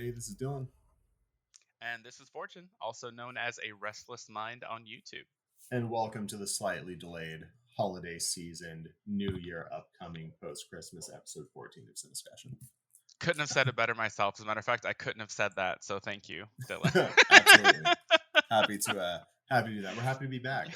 Hey, this is Dylan, And this is Fortune, also known as a Restless Mind on YouTube. and welcome to the slightly delayed holiday season, New Year upcoming post Christmas episode 14 of Cinescussion. Couldn't have said it better myself. As a matter of fact, I couldn't have said that. So thank you, Dylan. Absolutely happy to do that. We're happy to be back.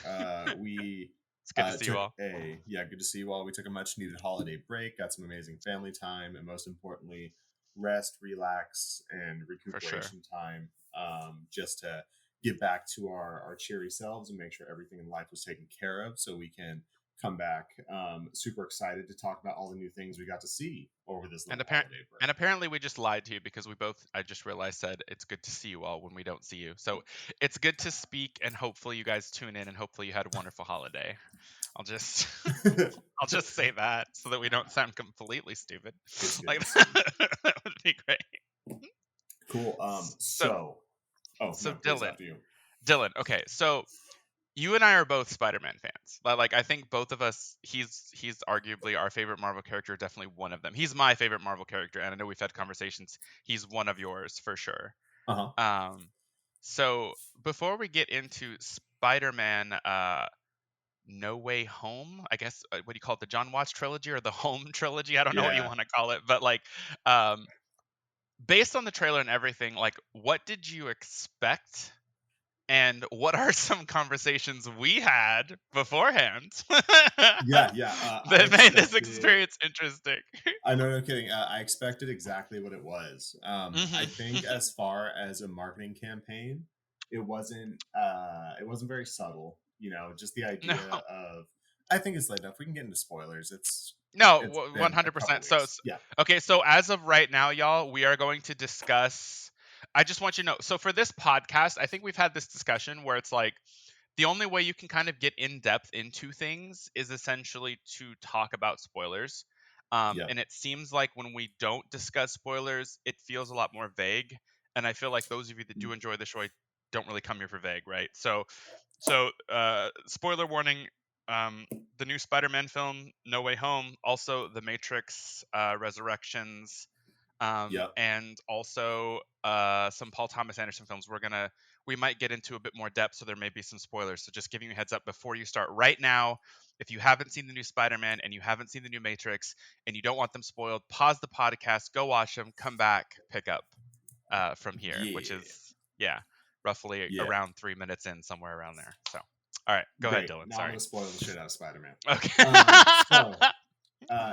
We It's good to see you took all. good to see you all. We took a much needed holiday break, got some amazing family time, and most importantly, rest, relax, and For sure. recuperation time. Just to get back to our cheery selves and make sure everything in life was taken care of, so we can come back super excited to talk about all the new things we got to see over this And, little holiday break. apparently we just lied to you because we both, I just realized, said it's good to see you all when we don't see you. So it's good to speak, and hopefully you guys tune in, and hopefully you had a wonderful holiday. I'll just I'll just say that so that we don't sound completely stupid. Like that would be great. Cool. So No, please, Dylan, after you. okay, so you and I are both Spider-Man fans. Like I think both of us, he's arguably our favorite Marvel character, definitely one of them. He's my favorite Marvel character, and I know we've had conversations. He's one of yours for sure. Uh-huh. So before we get into Spider-Man, No Way Home, I guess, what do you call it, the John Watts trilogy or the Home trilogy? I don't know what you Yeah. want to call it, but like, um, based on the trailer and everything, like, what did you expect? And what are some conversations we had beforehand Yeah. I that made this expected. experience interesting? I know, no kidding. I expected exactly what it was. I think Hmm. as far as a marketing campaign, it wasn't. It wasn't very subtle. Just the No, idea of. I think it's late enough. We can get into spoilers. no, It's been a couple 100%. So, weeks. Yeah. okay, so as of right now, y'all, we are going to discuss. I just want you to know. So, for this podcast, I think we've had this discussion where it's like the only way you can kind of get in depth into things is essentially to talk about spoilers. Yep. And it seems like when we don't discuss spoilers, it feels a lot more vague. And I feel like those of you that do enjoy the show don't really come here for vague, right? So, spoiler warning: the new Spider-Man film, No Way Home, also The Matrix Resurrections, Yep. and also some Paul Thomas Anderson films. We might get into a bit more depth, so there may be some spoilers. So just giving you a heads up before you start right now. If you haven't seen the new Spider-Man and you haven't seen the new Matrix and you don't want them spoiled, pause the podcast, go watch them, come back, pick up from here, which Yeah. is, yeah, roughly Yeah. around 3 minutes in, somewhere around there. So, all right, go ahead, Great. Dylan. Now I'm Sorry. going to spoil the shit out of Spider-Man. Okay.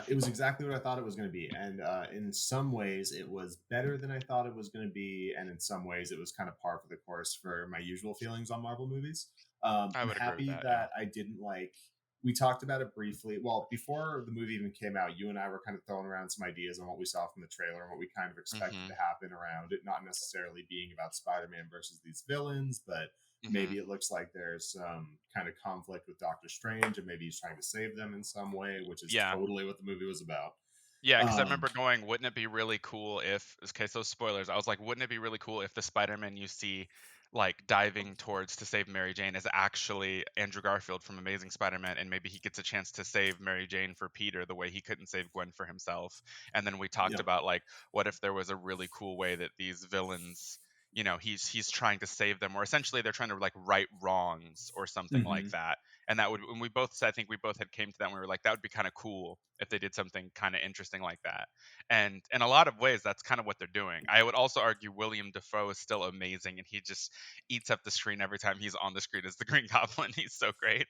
It was exactly what I thought it was going to be, and in some ways, it was better than I thought it was going to be, and in some ways, it was kind of par for the course for my usual feelings on Marvel movies. I I'm would agree with happy that. Yeah. that I didn't like. We talked about it briefly. Well, before the movie even came out, you and I were kind of throwing around some ideas on what we saw from the trailer and what we kind of expected Hmm. to happen around it, not necessarily being about Spider-Man versus these villains, but Hmm. maybe it looks like there's some kind of conflict with Doctor Strange, and maybe he's trying to save them in some way, which is Yeah. totally what the movie was about. Yeah, because I Um, remember going, wouldn't it be really cool if, okay, so spoilers, I was like, wouldn't it be really cool if the Spider-Man you see like diving towards to save Mary Jane is actually Andrew Garfield from Amazing Spider-Man, and maybe he gets a chance to save Mary Jane for Peter the way he couldn't save Gwen for himself. And then we talked yep. about like, what if there was a really cool way that these villains, he's trying to save them, or essentially they're trying to like right wrongs or something like Mm-hmm. that. And that would, when we both said, I think we both had came to that, and we were like, that would be kind of cool if they did something kind of interesting like that. And in a lot of ways, that's kind of what they're doing. I would also argue William Dafoe is still amazing, and he just eats up the screen every time he's on the screen as the Green Goblin. He's so great.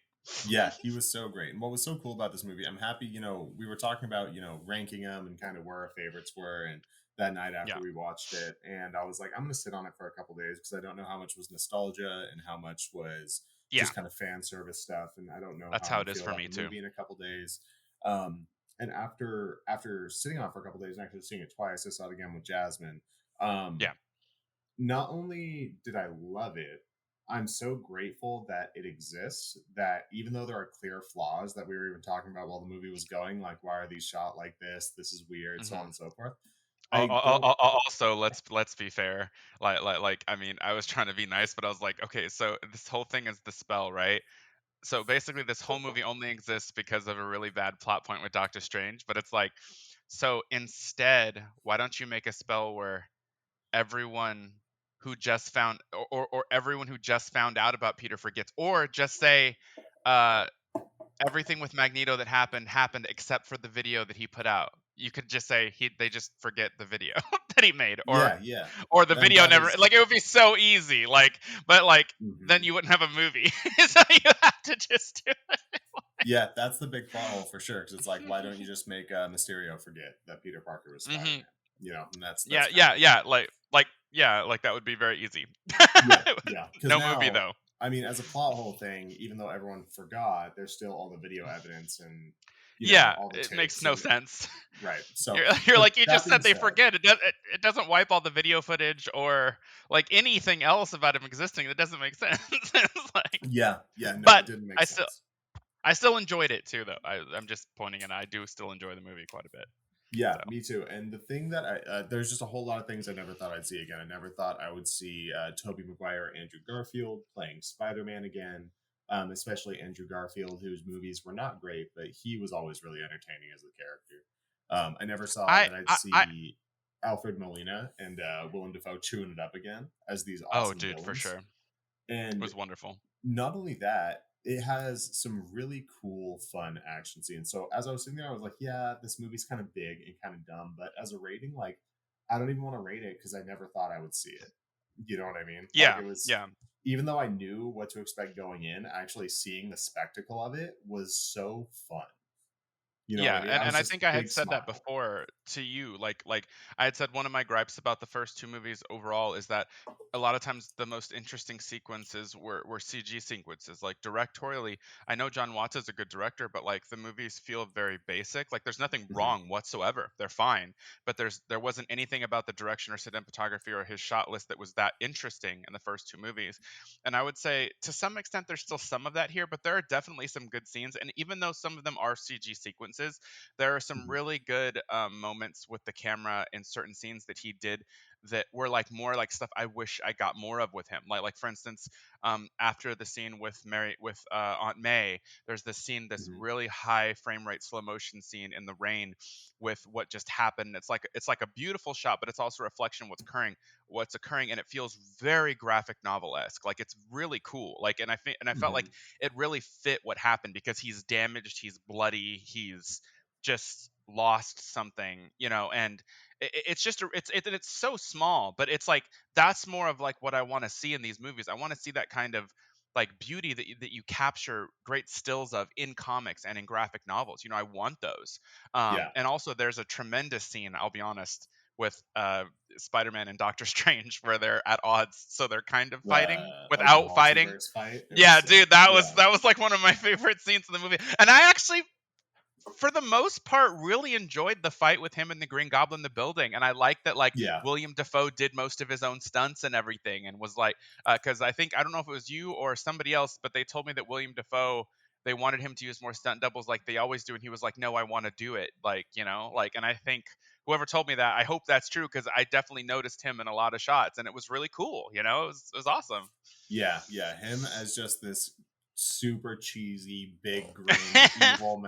Yeah, he was so great. And what was so cool about this movie, I'm happy, we were talking about, ranking them and kind of where our favorites were. And that night after Yeah, we watched it, and I was like, I'm going to sit on it for a couple days because I don't know how much was nostalgia and how much was yeah, just kind of fan service stuff. And I don't know that's how I'm how going it to is feel for about me the too. movie in a couple days. And after sitting on it for a couple days and actually seeing it twice, I saw it again with Jasmine. Um, Yeah, Not only did I love it, I'm so grateful that it exists, that even though there are clear flaws that we were even talking about while the movie was going, like why are these shot like this is weird, so on hmm. and so forth. I don't. Also, let's be fair. Like, I mean, I was trying to be nice, but I was like, okay, so this whole thing is the spell, right? So basically, this whole movie only exists because of a really bad plot point with Doctor Strange. But it's like, so instead, why don't you make a spell where everyone who just found or everyone who just found out about Peter forgets, or just say uh everything with Magneto that happened except for the video that he put out. You could just say they just forget the video that he made, Yeah, yeah. or the And video that never, is like, it would be so easy, like, but like then mhm. you wouldn't have a movie. So you have to just do Yeah, that's the big plot hole for sure. Because it's like, why don't you just make Mysterio forget that Peter Parker was it. Spider Man? You know, and that's Yeah, kind of yeah, the yeah. thing. Like that would be very easy. Yeah, yeah. Because No movie now, though. I mean, as a plot hole thing, even though everyone forgot, there's still all the video evidence and Yeah, all the it makes tapes no and sense. right. So, You're but like, you that just said being they said, forget. It doesn't wipe all the video footage or like anything else about him existing. That doesn't make sense. It's like, yeah, yeah, no, but it didn't make I still sense. I still enjoyed it too, though. I'm just pointing, and I do still enjoy the movie quite a bit. Yeah, So me too. And the thing that there's just a whole lot of things I never thought I'd see again. I never thought I would see Tobey Maguire, Andrew Garfield playing Spider-Man again. Especially Andrew Garfield, whose movies were not great, but he was always really entertaining as a character. I never saw that I'd I see Alfred Molina and Willem Dafoe chewing it up again as these oh, awesome dude, for villains. sure, it And was wonderful. not only that, it has some really cool, fun action scenes. So as I was sitting there, I was like, yeah, this movie's kind of big and kind of dumb, but as a rating, like, I don't even want to rate it because I never thought I would see it. You know what I mean? Like, Yeah, it was, yeah. even though I knew what to expect going in, actually seeing the spectacle of it was so fun. You know what I Yeah, mean? I and was I just think I had big said that smile. before to you. Like I had said one of my gripes about the first two movies overall is that a lot of times the most interesting sequences were CG sequences. Like directorially, I know John Watts is a good director, but like the movies feel very basic. Like there's nothing Mhm. wrong whatsoever. They're fine, but there wasn't anything about the direction or cinematography or his shot list that was that interesting in the first two movies. And I would say to some extent there's still some of that here, but there are definitely some good scenes. And even though some of them are CG sequences, there are some Mhm. really good moments with the camera in certain scenes that he did that were like more like stuff I wish I got more of with him. Like for instance, after the scene with Mary with Aunt May, there's this scene, this Mhm. really high frame rate slow motion scene in the rain with what just happened. It's like a beautiful shot, but it's also a reflection of what's occurring, and it feels very graphic novel esque. Like it's really cool. Like and I felt like Mhm. it really fit what happened because he's damaged, he's bloody, he's just lost something, and it's just it's so small, but it's like that's more of like what I want to see in these movies. I want to see that kind of like beauty that you capture great stills of in comics and in graphic novels. I want those. Yeah. And also there's a tremendous scene, I'll be honest, with Spider-Man and Doctor Strange where they're at odds, so they're kind of fighting Like the without fighting. multiverse fight. It was Yeah, sick. dude, that was Yeah. that was like one of my favorite scenes in the movie. And I actually, for the most part, really enjoyed the fight with him and the Green Goblin in the building. And I like that, like, Yeah. William Dafoe did most of his own stunts and everything, and was like, because I don't know if it was you or somebody else, but they told me that William Dafoe, they wanted him to use more stunt doubles like they always do, and he was like, no, I want to do it, like, and I think whoever told me that, I hope that's true because I definitely noticed him in a lot of shots, and it was really cool. It was awesome. Yeah, yeah, him as just this super cheesy, big grin, evil,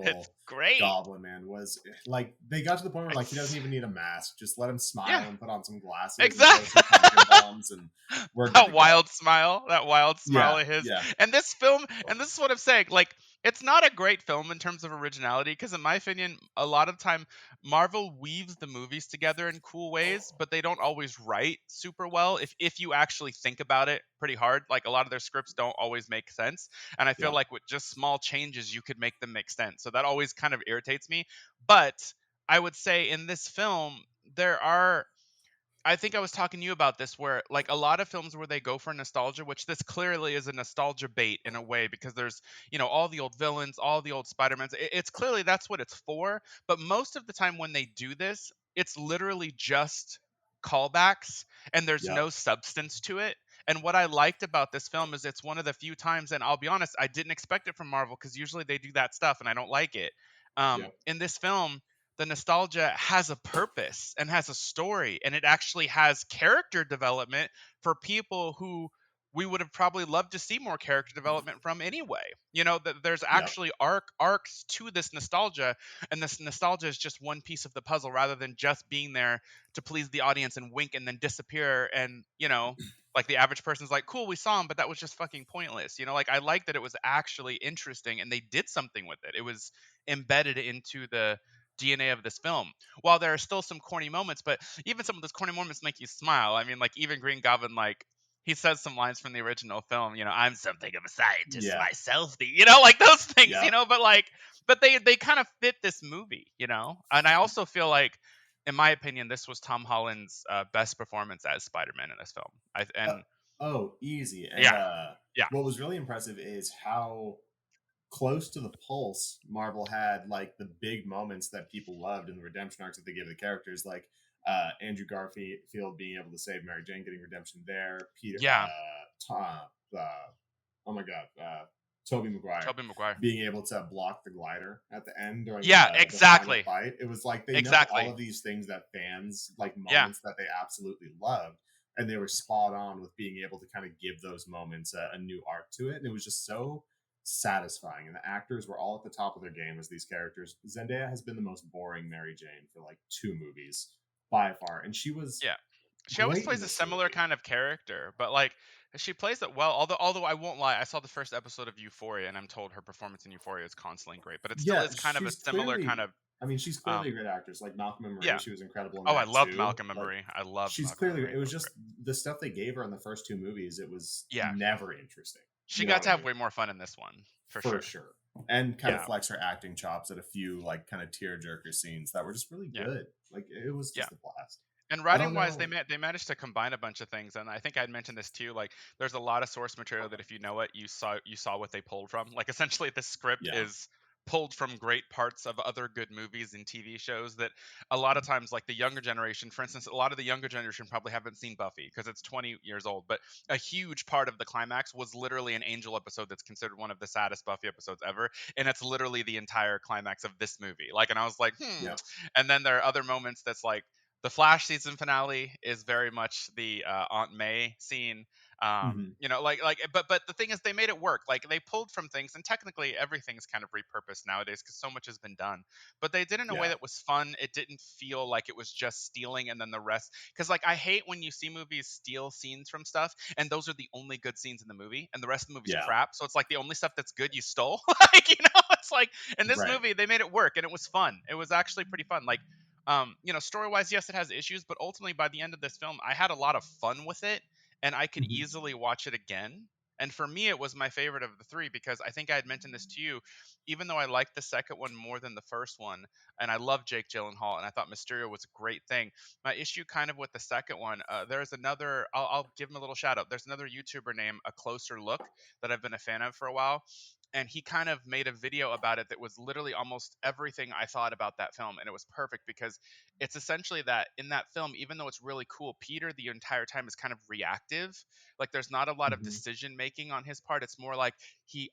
It's maniacal great. goblin man was like they got to the point where like he doesn't even need a mask. Just let him Yeah, smile and put on some glasses and throw some exactly. pumpkin bombs and we're good to go. That wild smile Yeah, of his. yeah, And this film, and this is what I'm saying, like, it's not a great film in terms of originality, because in my opinion, a lot of time Marvel weaves the movies together in cool ways, but they don't always write super well if you actually think about it pretty hard. Like a lot of their scripts don't always make sense. And I feel yeah, like with just small changes you could make them make sense. So that always kind of irritates me. But I would say in this film, there are, I think I was talking to you about this, where like a lot of films where they go for nostalgia, which this clearly is a nostalgia bait in a way, because there's, all the old villains, all the old Spider-Mans. It's clearly that's what it's for. But most of the time when they do this, it's literally just callbacks and there's yeah, no substance to it. And what I liked about this film is it's one of the few times, and I'll be honest, I didn't expect it from Marvel because usually they do that stuff and I don't like it. yeah, In this film, the nostalgia has a purpose and has a story, and it actually has character development for people who we would have probably loved to see more character development from anyway. You know, that there's Yep. actually arcs to this nostalgia, and this nostalgia is just one piece of the puzzle rather than just being there to please the audience and wink and then disappear. And like the average person's like, cool, we saw him, but that was just fucking pointless. Like I like that it was actually interesting and they did something with it. It was embedded into the DNA of this film. While there are still some corny moments, but even some of those corny moments make you smile. I mean, like even Green Goblin, like he says some lines from the original film, I'm something of a scientist Yeah. myself, like those things, Yep. but they kind of fit this movie. And I also feel like, in my opinion, this was Tom Holland's best performance as Spider-Man in this film. Uh, And oh, easy. And yeah, yeah, what was really impressive is how close to the pulse Marvel had, like the big moments that people loved and the redemption arcs that they gave the characters, like Andrew Garfield being able to save Mary Jane, getting redemption there. Peter, yeah, Tom, oh my god, Tobey Maguire Tobey Maguire. being able to block the glider at the end during Yeah, the final exactly, fight. It was like they know all exactly. of these things that fans like, Yeah, moments that they absolutely loved, and they were spot on with being able to kind of give those moments a new arc to it, and it was just so satisfying. And the actors were all at the top of their game as these characters. Zendaya has been the most boring Mary Jane for like 2 movies by far, and she was yeah. She always great in plays a this similar movie. kind of character, but like she plays it well. Although I won't lie, I saw the first episode of Euphoria, and I'm told her performance in Euphoria is constantly great. But it still Yeah, is kind of a she's similar kind clearly. of I mean, she's clearly a um great actress. Like Malcolm and Marie, yeah. she was incredible in Oh, I that loved too. Malcolm and Like, Marie. I loved she's Malcolm and clearly. Marie. It That was was just great. the stuff they gave her in the first 2 movies. It was Yeah, never interesting. she You know got what to I have mean? way more fun in this one for For sure. sure. And kind of Yeah, flex her acting chops at a few like kind of tearjerker scenes that were just really yeah, good. Like it was yeah. just a blast. And I don't writing wise, know. they managed to combine a bunch of things, and I think I'd mentioned this too. Like, there's a lot of source material that if you know it, you saw what they pulled from. Like, essentially, this script Yeah. is pulled from great parts of other good movies and TV shows that a lot of times, like the younger generation, for instance, a lot of the younger generation probably haven't seen Buffy because it's 20 years old. But a huge part of the climax was literally an Angel episode that's considered one of the saddest Buffy episodes ever, and it's literally the entire climax of this movie. Like, and I was like, Yeah. and then there are other moments that's like the Flash season finale is very much the Aunt May scene. Hmm. But the thing is, they made it work. Like they pulled from things, and technically everything's kind of repurposed nowadays because so much has been done. But they did it in a way Yeah. that was fun. It didn't feel like it was just stealing and then the rest. Because like I hate when you see movies steal scenes from stuff, and those are the only good scenes in the movie, and the rest of the movie's Yeah. crap. So it's like the only stuff that's good you stole. It's like in this Right. movie they made it work, and it was fun. It was actually pretty fun. Like story wise, yes, it has issues, but ultimately by the end of this film, I had a lot of fun with it, and I could Hmm. easily watch it again. And for me, it was my favorite of the three because I think I had mentioned this to you. Even though I liked the second one more than the first one, and I love Jake Gyllenhaal, and I thought Mysterio was a great thing. My issue, kind of with the second one, there's another. I'll give him a little shout out. There's another YouTuber named A Closer Look that I've been a fan of for a while, and he kind of made a video about it that was literally almost everything I thought about that film, and it was perfect because it's essentially that in that film, even though it's really cool, Peter the entire time is kind of reactive. Like there's not a lot of Hmm. decision making on his part. It's more like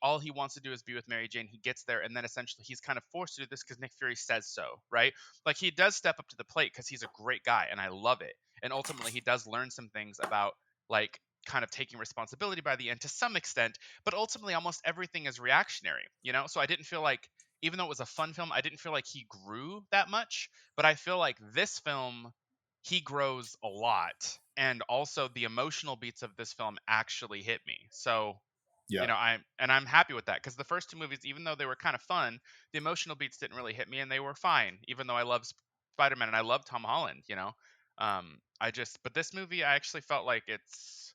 all he wants to do is be with Mary Jane. He gets there, and then essentially he's kind of forced to do this because Nick Fury says so, right? Like he does step up to the plate because he's a great guy, and I love it. And ultimately, he does learn some things about like kind of taking responsibility by the end to some extent, but ultimately almost everything is reactionary. So I didn't feel like, even though it was a fun film, I didn't feel like he grew that much, but I feel like this film he grows a lot, and also the emotional beats of this film actually hit me. So Yeah. I'm happy with that because the first two movies, even though they were kind of fun, the emotional beats didn't really hit me, and they were fine. Even though I love Spider-Man and I love Tom Holland. But this movie, I actually felt like it's,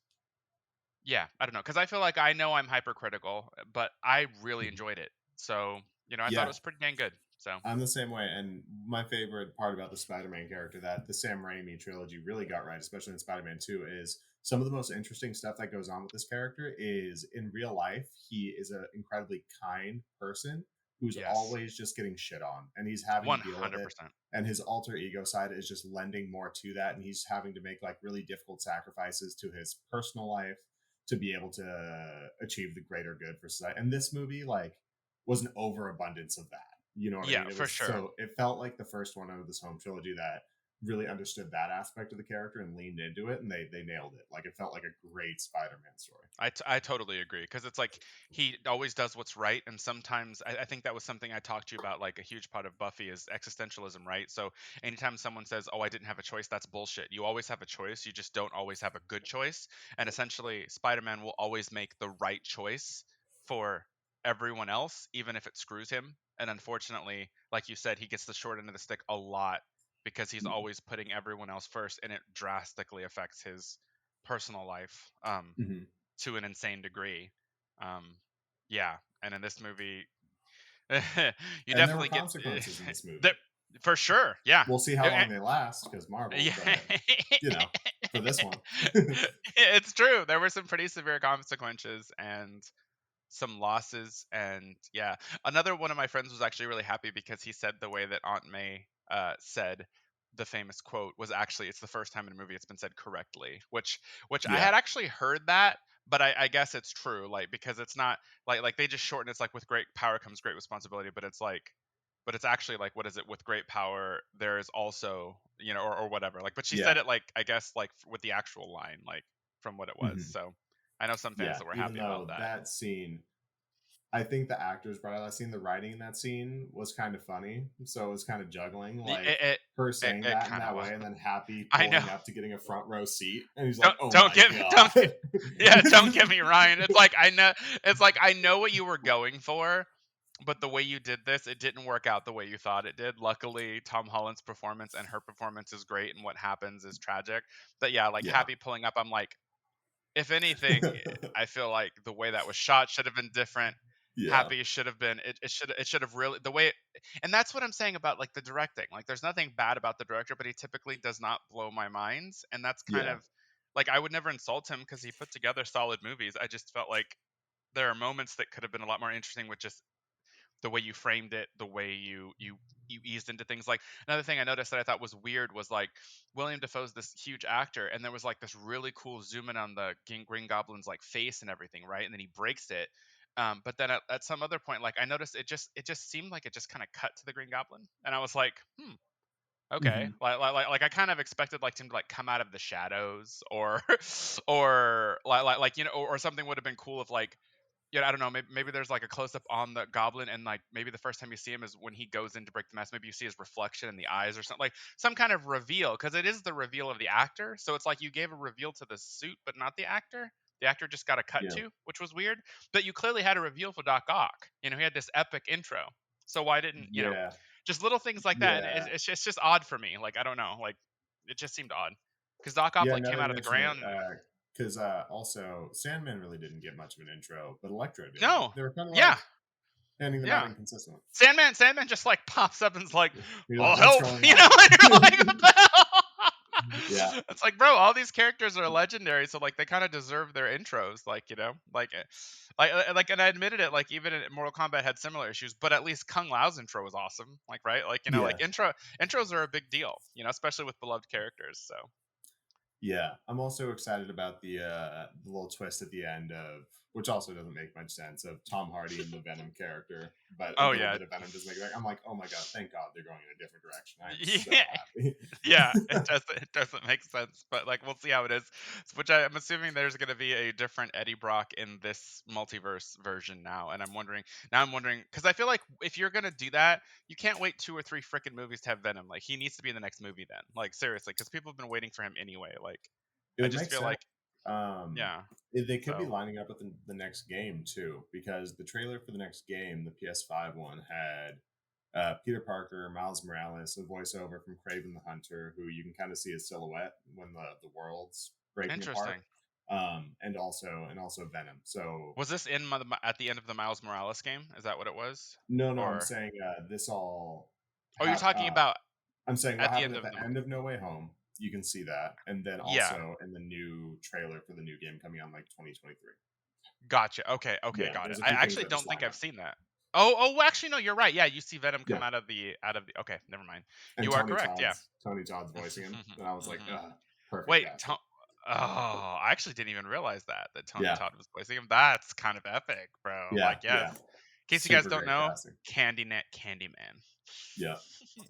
yeah, I don't know, because I feel like I know I'm hypercritical, but I really Mhm. enjoyed it. So I thought it Yeah. was pretty dang good. So I'm the same way. And my favorite part about the Spider-Man character that the Sam Raimi trilogy really got right, especially in Spider-Man 2, is some of the most interesting stuff that goes on with this character is in real life, he is an incredibly kind person who's yes, always just getting shit on and he's having to deal with it. 100%. And his alter ego side is just lending more to that. And he's having to make like really difficult sacrifices to his personal life to be able to achieve the greater good for society. And this movie, like, was an overabundance of that. You know what I Yeah, mean? It for was sure. so it felt like the first one out of this home trilogy that really understood that aspect of the character and leaned into it, and they nailed it. Like it felt like a great Spider-Man story. I totally agree because it's like he always does what's right, and sometimes I think that was something I talked to you about. Like a huge part of Buffy is existentialism, right? So anytime someone says, "Oh, I didn't have a choice," that's bullshit. You always have a choice. You just don't always have a good choice. And essentially, Spider-Man will always make the right choice for everyone else, even if it screws him. And unfortunately, like you said, he gets the short end of the stick a lot because he's always putting everyone else first, and it drastically affects his personal life. Mm-hmm. To an insane degree. Um, yeah, and in this movie, you And there were definitely get consequences in this that movie. for sure. Yeah, We'll see how long they last because Marvel, yeah. but you know, for this one. It's true. There were some pretty severe consequences and some losses, and yeah, another one of my friends was actually really happy because he said the way that Aunt May said the famous quote was actually it's the first time in a movie it's been said correctly, which I Yeah, had actually heard that, but I guess it's true, like because it's not like they just shorten it's like with great power comes great responsibility, but it's like but it's actually like what is it with great power there is also or whatever, like but she yeah, said it like I guess like with the actual line like from what it was, hmm so I know some fans yeah. that were Even happy about though that. that scene, I think the actors brought out that scene. The writing in that scene was kind of funny, so it was kind of juggling, Y- like It it her saying it that in kind of that was. way, and then Happy I know. pulling up to getting a front row seat, and he's like, Don't "Oh don't my get me don't god." yeah, don't get me Ryan. It's like I know what you were going for, but the way you did this, it didn't work out the way you thought it did. Luckily, Tom Holland's performance and her performance is great, and what happens is tragic. But yeah, like Yeah, Happy pulling up, I'm like, if anything, I feel like the way that was shot should have been different. yeah, Happy should have been it should have really the way and that's what I'm saying about like the directing. Like there's nothing bad about the director, but he typically does not blow my minds. And that's kind yeah, of like I would never insult him because he put together solid movies. I just felt like there are moments that could have been a lot more interesting with just the way you framed it, the way you eased into things. Like another thing I noticed that I thought was weird was like William Defoe's this huge actor, and there was like this really cool zoom in on the Green Goblin's like face and everything, right? And then he breaks it. But then at some other point, like I noticed it just seemed like it just kind of cut to the Green Goblin, and I was like, okay, hmm like I kind of expected like him to like come out of the shadows or or like or something would have been cool if like I don't know. Maybe there's like a close up on the goblin, and like maybe the first time you see him is when he goes in to break the mask. Maybe you see his reflection in the eyes or something, like some kind of reveal, because it is the reveal of the actor. So it's like you gave a reveal to the suit, but not the actor. The actor just got a cut yeah, to, which was weird. But you clearly had a reveal for Doc Ock. He had this epic intro. So why didn't yeah, just little things like that? And yeah, it's just odd for me. Like I don't know. Like it just seemed odd because Doc Ock yeah. like Now came that you out of the mention it, ground. because also Sandman really didn't get much of an intro, but Electro did. No, They were kind of yeah, like handing them out yeah. inconsistently. Sandman just like pops up and is like, You're "I'll like, what's help," going you on? know, and you're like, "What the hell?" Yeah, It's like, bro, all these characters are legendary, so like they kind of deserve their intros, like and I admitted it, like even in Mortal Kombat had similar issues, but at least Kung Lao's intro was awesome, like right, like yeah, like intros are a big deal, especially with beloved characters. So, yeah. I'm also excited about the little twist at the end of, which also doesn't make much sense, of Tom Hardy and the Venom character, but a oh little yeah, bit of Venom does make it back. I'm like, oh my god, thank God they're going in a different direction. I'm so yeah, yeah, happy. it doesn't make sense, but like we'll see how it is. Which I'm assuming there's going to be a different Eddie Brock in this multiverse version now, and I'm wondering because I feel like if you're going to do that, you can't wait 2 or 3 freaking movies to have Venom. Like he needs to be in the next movie then. Like seriously, because people have been waiting for him anyway. Like It I would just make feel sense. like Um, yeah. they could be So lining up with the next game too, because the trailer for the next game, the PS5 one, had Peter Parker, Miles Morales, a voiceover from Craven the Hunter, who you can kind of see his silhouette when the world's breaking apart, interesting. and also Venom. So Was this at the end of the Miles Morales game? Is that what it was? no, I'm Or saying this all. oh, you're talking about I'm saying what at the happened end at of the the end of No Way Home. You can see that, and then yeah. also in the new trailer for the new game coming out in like 2023. Gotcha. Okay. Okay. Yeah, Got it. there's a I few things actually that don't just think line I've up. seen that. Oh. Actually, no. You're right. Yeah. You see Venom Yeah, come out of the. Okay. Never mind. and You are correct. Yeah. Tony Todd's voicing him, and I was like, perfect Wait. casting. Oh, I actually didn't even realize that Tony Yeah, Todd was voicing him. That's kind of epic, bro. yeah, Like, yes. yeah. In case you guys Super don't great know, casting. Candyman. Yeah.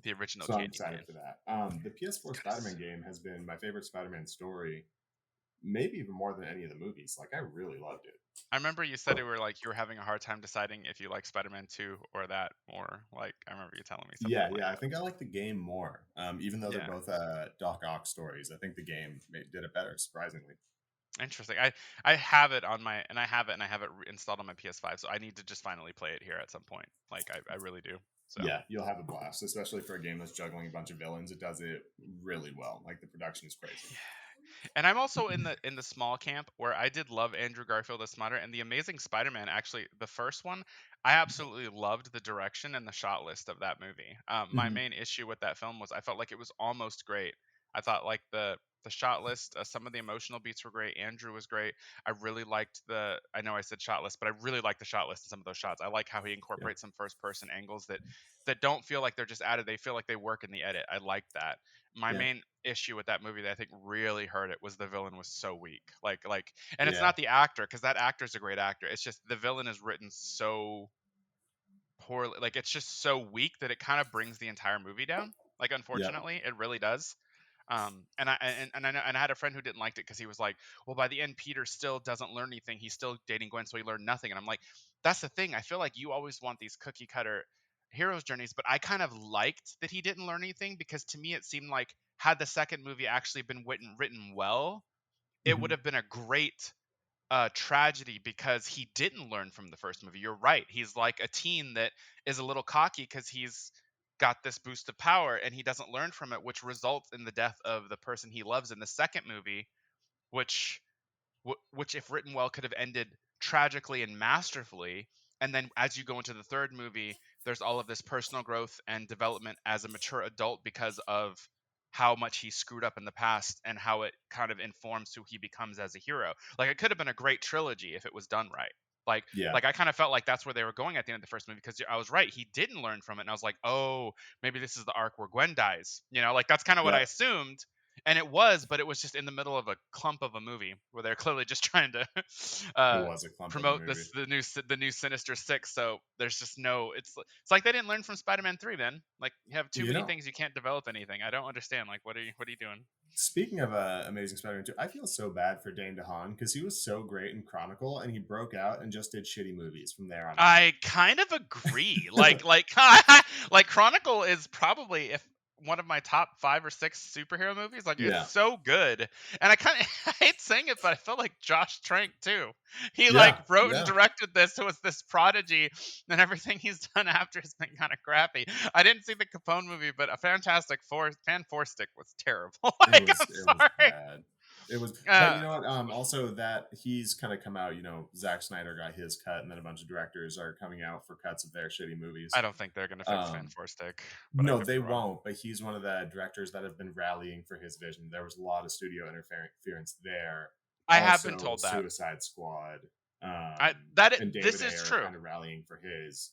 The original So I'm excited Candyman. for that. The It's PS4 good as Spider-Man game has been my favorite Spider-Man story, maybe even more than any of the movies. Like I really loved it. I remember you said you were having a hard time deciding if you like Spider-Man 2 or that more. Like I remember you telling me something Yeah, like yeah. I that. think I like the game more. Even though they're Yeah, both Doc Ock stories, I think the game did it better, surprisingly. interesting. I have it on my and I have it installed on my PS5, so I need to just finally play it here at some point. Like I really do. So. Yeah, you'll have a blast, especially for a game that's juggling a bunch of villains. It does it really well. Like the production is crazy. And I'm also in the small camp where I did love Andrew Garfield as Smarter and the Amazing Spider-Man. Actually, the first one, I absolutely loved the direction and the shot list of that movie. My Hmm. main issue with that film was I felt like it was almost great. I thought like the shot list, some of the emotional beats were great. Andrew was great. I really liked the. I know I said shot list, but I really liked the shot list in some of those shots. I like how he Yeah, incorporates some first-person angles that don't feel like they're just added. They feel like they work in the edit. I like that. My yeah, main issue with that movie that I think really hurt it was the villain was so weak. And it's yeah, not the actor because that actor's a great actor. It's just the villain is written so poorly. Like it's just so weak that it kind of brings the entire movie down. Like yeah, unfortunately, it really does. And I had a friend who didn't like it because he was like, well, by the end, Peter still doesn't learn anything. He's still dating Gwen, so he learned nothing. And I'm like, that's the thing. I feel like you always want these cookie cutter heroes journeys, but I kind of liked that he didn't learn anything because to me it seemed like had the second movie actually been written well, it would hmm have been a great tragedy because he didn't learn from the first movie. You're right. He's like a teen that is a little cocky because he's got this boost of power and he doesn't learn from it, which results in the death of the person he loves in the second movie, which which if written well could have ended tragically and masterfully. And then as you go into the third movie, there's all of this personal growth and development as a mature adult because of how much he screwed up in the past and how it kind of informs who he becomes as a hero. Like it could have been a great trilogy if it was done right. like yeah, like I kind of felt like that's where they were going at the end of the first movie because I was right, he didn't learn from it, and I was like, oh, maybe this is the arc where Gwen dies, like that's kind of what I yeah. assumed. And it was, but it was just in the middle of a clump of a movie where they're clearly just trying to It uh, was a clump of a promote movie. the new Sinister Six. So there's just no. It's like they didn't learn from Spider-Man 3. Then like you have too You many know, things, you can't develop anything. I don't understand. Like what are you doing? speaking of Amazing Spider-Man 2, I feel so bad for Dane DeHaan because he was so great in Chronicle and he broke out and just did shitty movies from there on I kind of agree. out. Like Chronicle is probably if one of my top 5 or 6 superhero movies. Like it's Yeah, so good, and I kind of I hate saying it, but I feel like Josh Trank too. He like yeah, wrote and yeah. directed this, so it's this prodigy, and everything he's done after has been kind of crappy. I didn't see the Capone movie, but a Fantastic Four Fan Four Stick was terrible. Like I'm It was sorry. bad. It was, but Uh, you know what? Also, that he's kind of come out. You know, Zack Snyder got his cut, and then a bunch of directors are coming out for cuts of their shitty movies. I don't think they're gonna fix Fan Um, Four Stick, but I no, could be they wrong. won't. But he's one of the directors that have been rallying for his vision. There was a lot of studio interference there. I have been Also, told that. Suicide Squad, and David This is Ayer true. kind of rallying for his.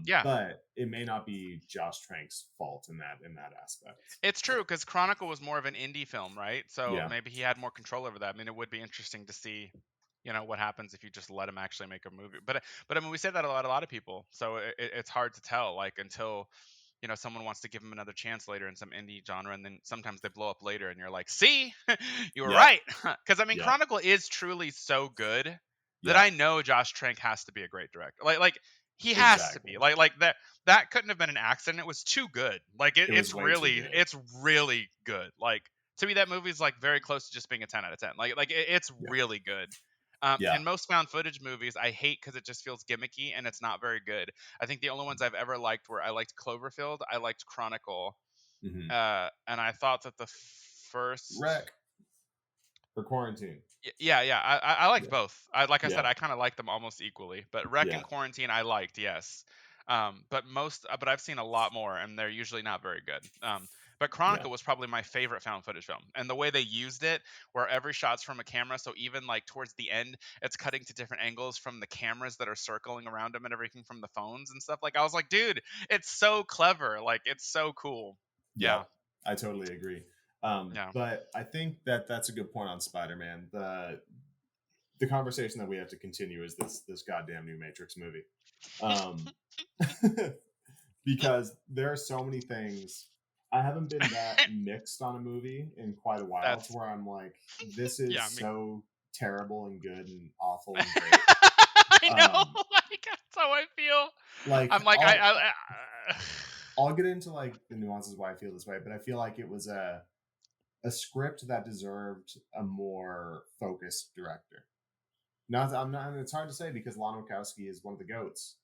Yeah, But it may not be Josh Trank's fault in that aspect. it's true because Chronicle was more of an indie film, right? So Yeah, maybe he had more control over that. I mean, it would be interesting to see, what happens if you just let him actually make a movie. But I mean, we say that a lot of people. So it's hard to tell, like until someone wants to give him another chance later in some indie genre, and then sometimes they blow up later, and you're like, see, you were yep, right. Because I mean, yep, Chronicle is truly so good that yep. I know Josh Trank has to be a great director. Like he has to be. Exactly. Like that couldn't have been an accident. It was too good. Like It was it's way too really good. it's really good. Like to me, that movie's like very close to just being a 10 out of 10. It's Yeah, really good. yeah. And most found footage movies I hate because it just feels gimmicky and it's not very good. I think the only ones I've ever liked were I liked Cloverfield, I liked Chronicle, Hmm. and I thought that the first. Wreck for quarantine. Yeah. I liked Yeah, both. Like I said, yeah, I kind of liked them almost equally. But Wreck yeah, and Quarantine, I liked, yes. But I've seen a lot more, and they're usually not very good. But yeah. Chronicle was probably my favorite found footage film, and the way they used it, where every shot's from a camera, so even like towards the end, it's cutting to different angles from the cameras that are circling around them and everything from the phones and stuff. Like I was like, dude, it's so clever. Like it's so cool. Yeah, Yep. I totally agree. yeah. But I think that that's a good point on Spider-Man. The conversation that we have to continue is this goddamn new Matrix movie. Um, because there are so many things. I haven't been that mixed on a movie in quite a while to That's where I'm like, this yeah, is me. so terrible and good and awful and great. I know, Um, like that's how I feel. like I'm like I'll get into like the nuances why I feel this way, but I feel like it was a script that deserved a more focused director. Not, I'm not. It's hard to say because Lana Wachowski is one of the goats,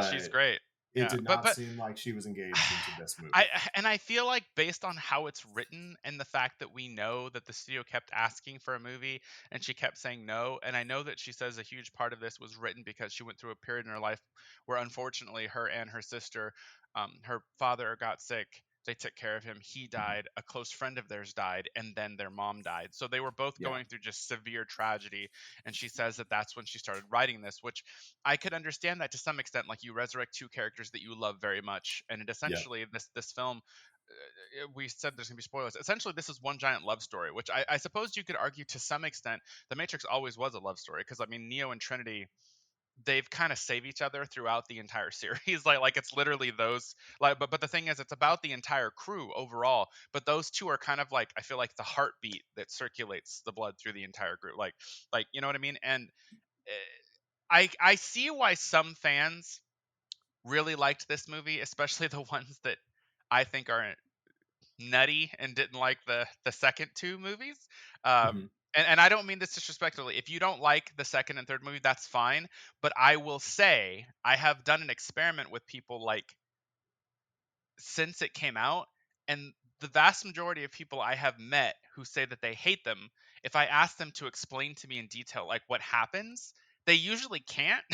she's but great. it Yeah, did but not seem like she was engaged into this I movie. and I feel like based on how it's written and the fact that we know that the studio kept asking for a movie and she kept saying no, and I know that she says a huge part of this was written because she went through a period in her life where unfortunately her and her sister, her father got sick. They took care of him. He Mhm. died. A close friend of theirs died, and then their mom died. So they were both Yeah, going through just severe tragedy. And she says that that's when she started writing this, which I could understand that to some extent. Like you resurrect two characters that you love very much, and it yeah, essentially this film. We said there's gonna be spoilers. Essentially, this is one giant love story, which I suppose you could argue to some extent. The Matrix always was a love story because I mean Neo and Trinity, they've kind of save each other throughout the entire series. Like it's literally those like but the thing is it's about the entire crew overall, but those two are kind of like I feel like the heartbeat that circulates the blood through the entire group. Like you know what I mean? And I see why some fans really liked this movie, especially the ones that I think are nutty and didn't like the second two movies. hmm And I don't mean this disrespectfully. If you don't like the second and third movie, that's fine. But I will say I have done an experiment with people like since it came out, and the vast majority of people I have met who say that they hate them, if I ask them to explain to me in detail like what happens, they usually can't.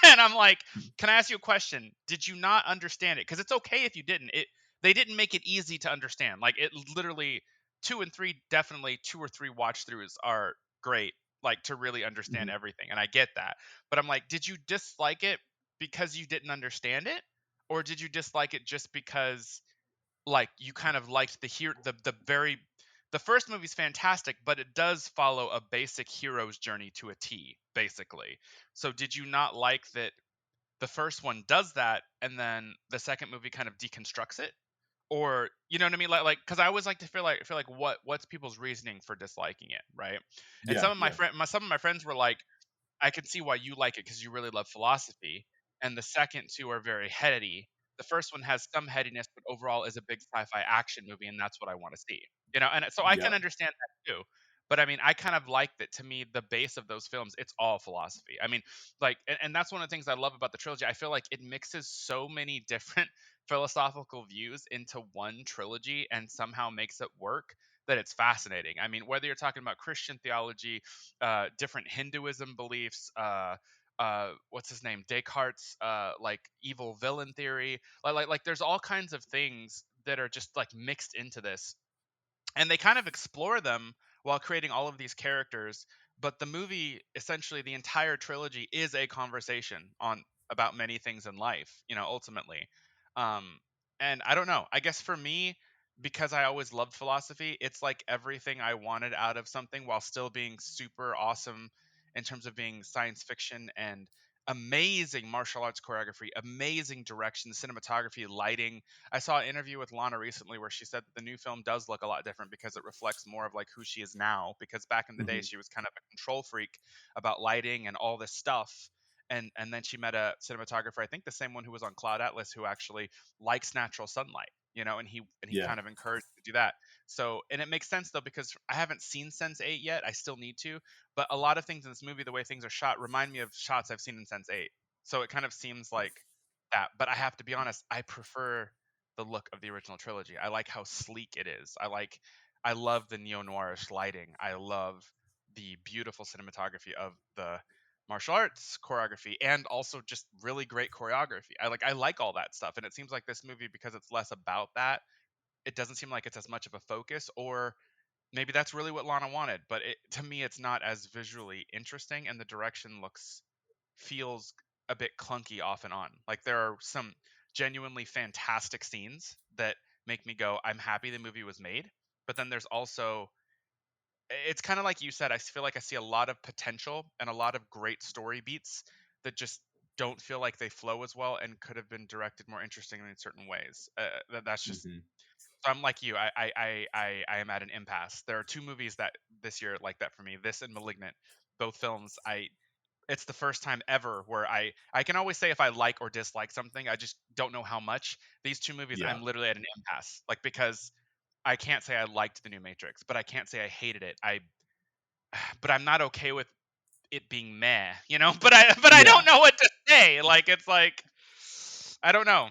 And I'm like, "Can I ask you a question? Did you not understand it? Because it's okay if you didn't. It They didn't make it easy to understand. Like it literally 2 and 3 definitely 2 or 3 watch throughs are great like to really understand hmm everything. And I get that. But I'm like, "Did you dislike it because you didn't understand it? Or did you dislike it just because like you kind of liked the first movie's fantastic, but it does follow a basic hero's journey to a T, basically. So did you not like that the first one does that and then the second movie kind of deconstructs it? Or you know what I mean? Because I always like to feel like what's people's reasoning for disliking it, right? And yeah, yeah, some of my friends were like, I can see why you like it because you really love philosophy. And the second two are very heady. The first one has some headiness, but overall is a big sci-fi action movie, and that's what I want to see. You know, and so I can yep, understand that too. But I mean, I kind of like that. To me, the base of those films, it's all philosophy. I mean, and that's one of the things I love about the trilogy. I feel like it mixes so many different philosophical views into one trilogy and somehow makes it work. That it's fascinating. I mean, whether you're talking about Christian theology, different Hinduism beliefs, what's his name, Descartes, like evil villain theory, there's all kinds of things that are just like mixed into this, and they kind of explore them while creating all of these characters. But the movie, essentially the entire trilogy, is a conversation on about many things in life, you know, ultimately. um and I don't know, I guess for me, because I always loved philosophy, it's like everything I wanted out of something while still being super awesome in terms of being science fiction and amazing martial arts choreography, amazing direction, cinematography, lighting. I saw an interview with Lana recently where she said that the new film does look a lot different because it reflects more of like who she is now. Because back in the day, hmm she was kind of a control freak about lighting and all this stuff. And then she met a cinematographer, I think the same one who was on Cloud Atlas, who actually likes natural sunlight, you know, and he yeah, kind of encouraged to do that. So, and it makes sense though because I haven't seen Sense Eight yet. I still need to, but a lot of things in this movie, the way things are shot, remind me of shots I've seen in Sense Eight. So it kind of seems like that. But I have to be honest, I prefer the look of the original trilogy. I like how sleek it is. I love the neo noirish lighting. I love the beautiful cinematography of the martial arts choreography and also just really great choreography. I like all that stuff. And it seems like this movie, because it's less about that, it doesn't seem like it's as much of a focus, or maybe that's really what Lana wanted, but to me it's not as visually interesting, and the direction feels a bit clunky off and on. Like there are some genuinely fantastic scenes that make me go, I'm happy the movie was made. But then there's also, it's kind of like you said, I feel like I see a lot of potential and a lot of great story beats that just don't feel like they flow as well and could have been directed more interestingly in certain ways. That's just, Hmm. so I'm like you. I am at an impasse. There are two movies that this year like that for me. This and *Malignant*, both films. It's the first time ever where I can always say if I like or dislike something. I just don't know how much. These two movies, Yeah. I'm literally at an impasse. Like, because I can't say I liked the new Matrix, but I can't say I hated it. But I'm not okay with it being meh, you know. But I Yeah. don't know what to say. Like, it's like, I don't know.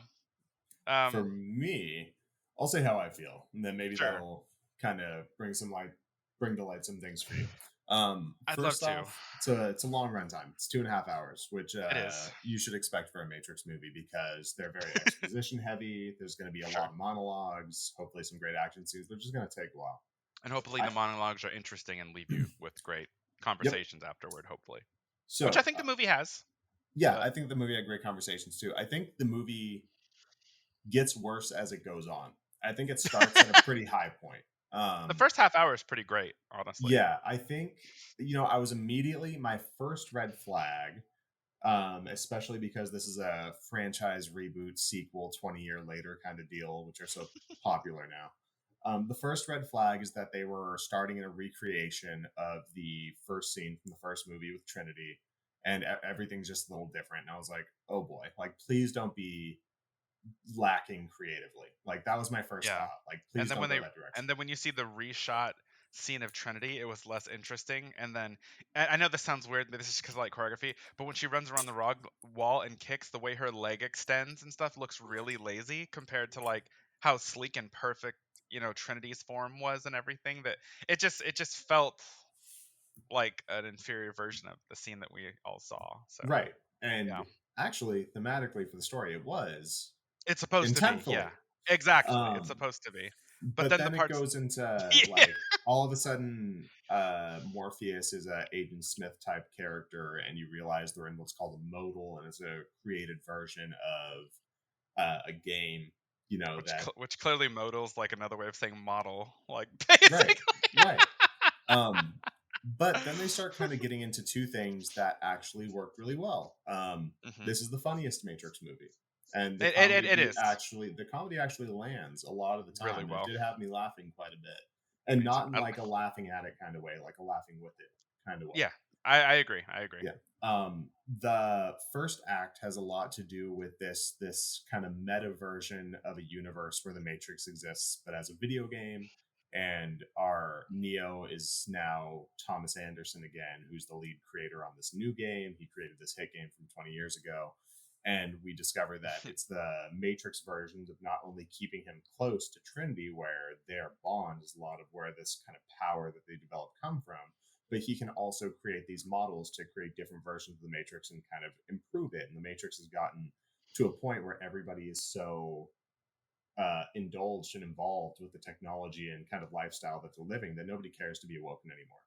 For me, I'll say how I feel, and then maybe Sure. that'll kind of bring to light some things for you. I'd love First to. off, it's a long runtime. It's 2.5 hours, which It is. you should expect for a Matrix movie because they're very exposition heavy. There's going to be a Sure. lot of monologues, hopefully some great action scenes. They're just going to take a while. And hopefully I the monologues are interesting and leave you with great Yep. conversations afterward, hopefully. Which I So think the movie has. yeah, But I think the movie had great conversations too. I think the movie gets worse as it goes on. I think it starts at a pretty high point. the first half hour is pretty great, honestly. Yeah, I think I was immediately my first red flag, especially because this is a franchise reboot sequel 20 year later kind of deal, which are so popular now. The first red flag is that they were starting in a recreation of the first scene from the first movie with Trinity, and everything's just a little different. And I was like, oh boy, like please don't be lacking creatively. Like that was my first Yeah. thought. Like And please then don't when go they that direction. and then when you see the reshot scene of Trinity, it was less interesting. And then, and I know this sounds weird, but this is because I like choreography. But when she runs around the wall and kicks, the way her leg extends and stuff looks really lazy compared to like how sleek and perfect, Trinity's form was and everything. That it just felt like an inferior version of the scene that we all saw. So Right. And yeah, actually, thematically for the story, it was it's supposed to be. intentfully. Yeah, exactly. It's Um, supposed to be. But but then the then it parts, goes into yeah, like all of a sudden, Morpheus is a Agent Smith type character, and you realize they're in what's called a modal, and it's a created version of a game. That which clearly modal's like another way of saying model, like right, basically. right. Um, but then they start kind of getting into two things that actually work really well. Hmm. This is the funniest Matrix movie, and It is the comedy actually lands a lot of the really time. It well. did have me laughing quite a bit, and Me too. not in like a laughing at it kind of way, like a laughing with it kind of way. Yeah, I agree. I agree. Yeah. The first act has a lot to do with this kind of meta version of a universe where the Matrix exists, but as a video game. And our Neo is now Thomas Anderson again, who's the lead creator on this new game. He created this hit game from 20 years ago. And we discover that it's the Matrix versions of not only keeping him close to Trinity, where their bond is a lot of where this kind of power that they develop come from, but he can also create these models to create different versions of the Matrix and kind of improve it. And the Matrix has gotten to a point where everybody is so indulged and involved with the technology and kind of lifestyle that they're living that nobody cares to be awoken anymore.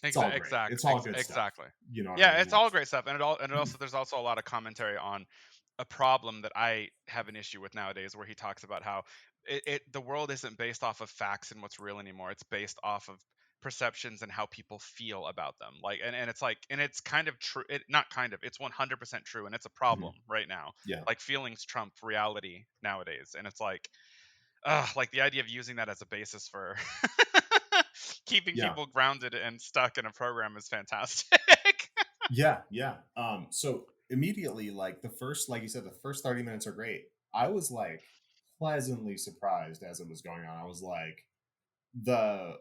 It's all great. It's all good stuff. Exactly. You know what I Yeah, mean? it's all great stuff, and also there's also a lot of commentary on a problem that I have an issue with nowadays, where he talks about how the world isn't based off of facts and what's real anymore. It's based off of perceptions and how people feel about them. Like, and it's like, and it's kind of true. Not kind of. It's 100% true, and it's a problem right now. Yeah. Like, feelings trump reality nowadays, and it's like, like the idea of using that as a basis for keeping Yeah. people grounded and stuck in a program is fantastic. Yeah. Yeah. So immediately, like like you said, the first 30 minutes are great. I was like pleasantly surprised as it was going on. I was like, the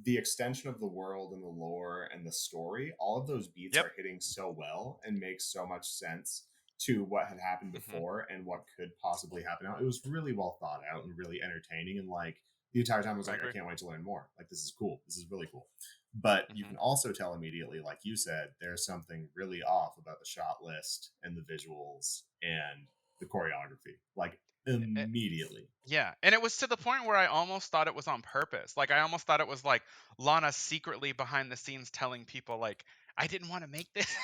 the extension of the world and the lore and the story, all of those beats Yep. are hitting so well and makes so much sense to what had happened Hmm. before and what could possibly happen now. It was really well thought out and really entertaining, and like the entire time I was I like, I agree. can't wait to learn more. Like this is cool. This is really cool. But you Hmm. can also tell immediately, like you said, there's something really off about the shot list and the visuals and the choreography. Like immediately. Yeah, and it was to the point where I almost thought it was on purpose. Like, I almost thought it was like Lana secretly behind the scenes telling people, like, I didn't want to make this.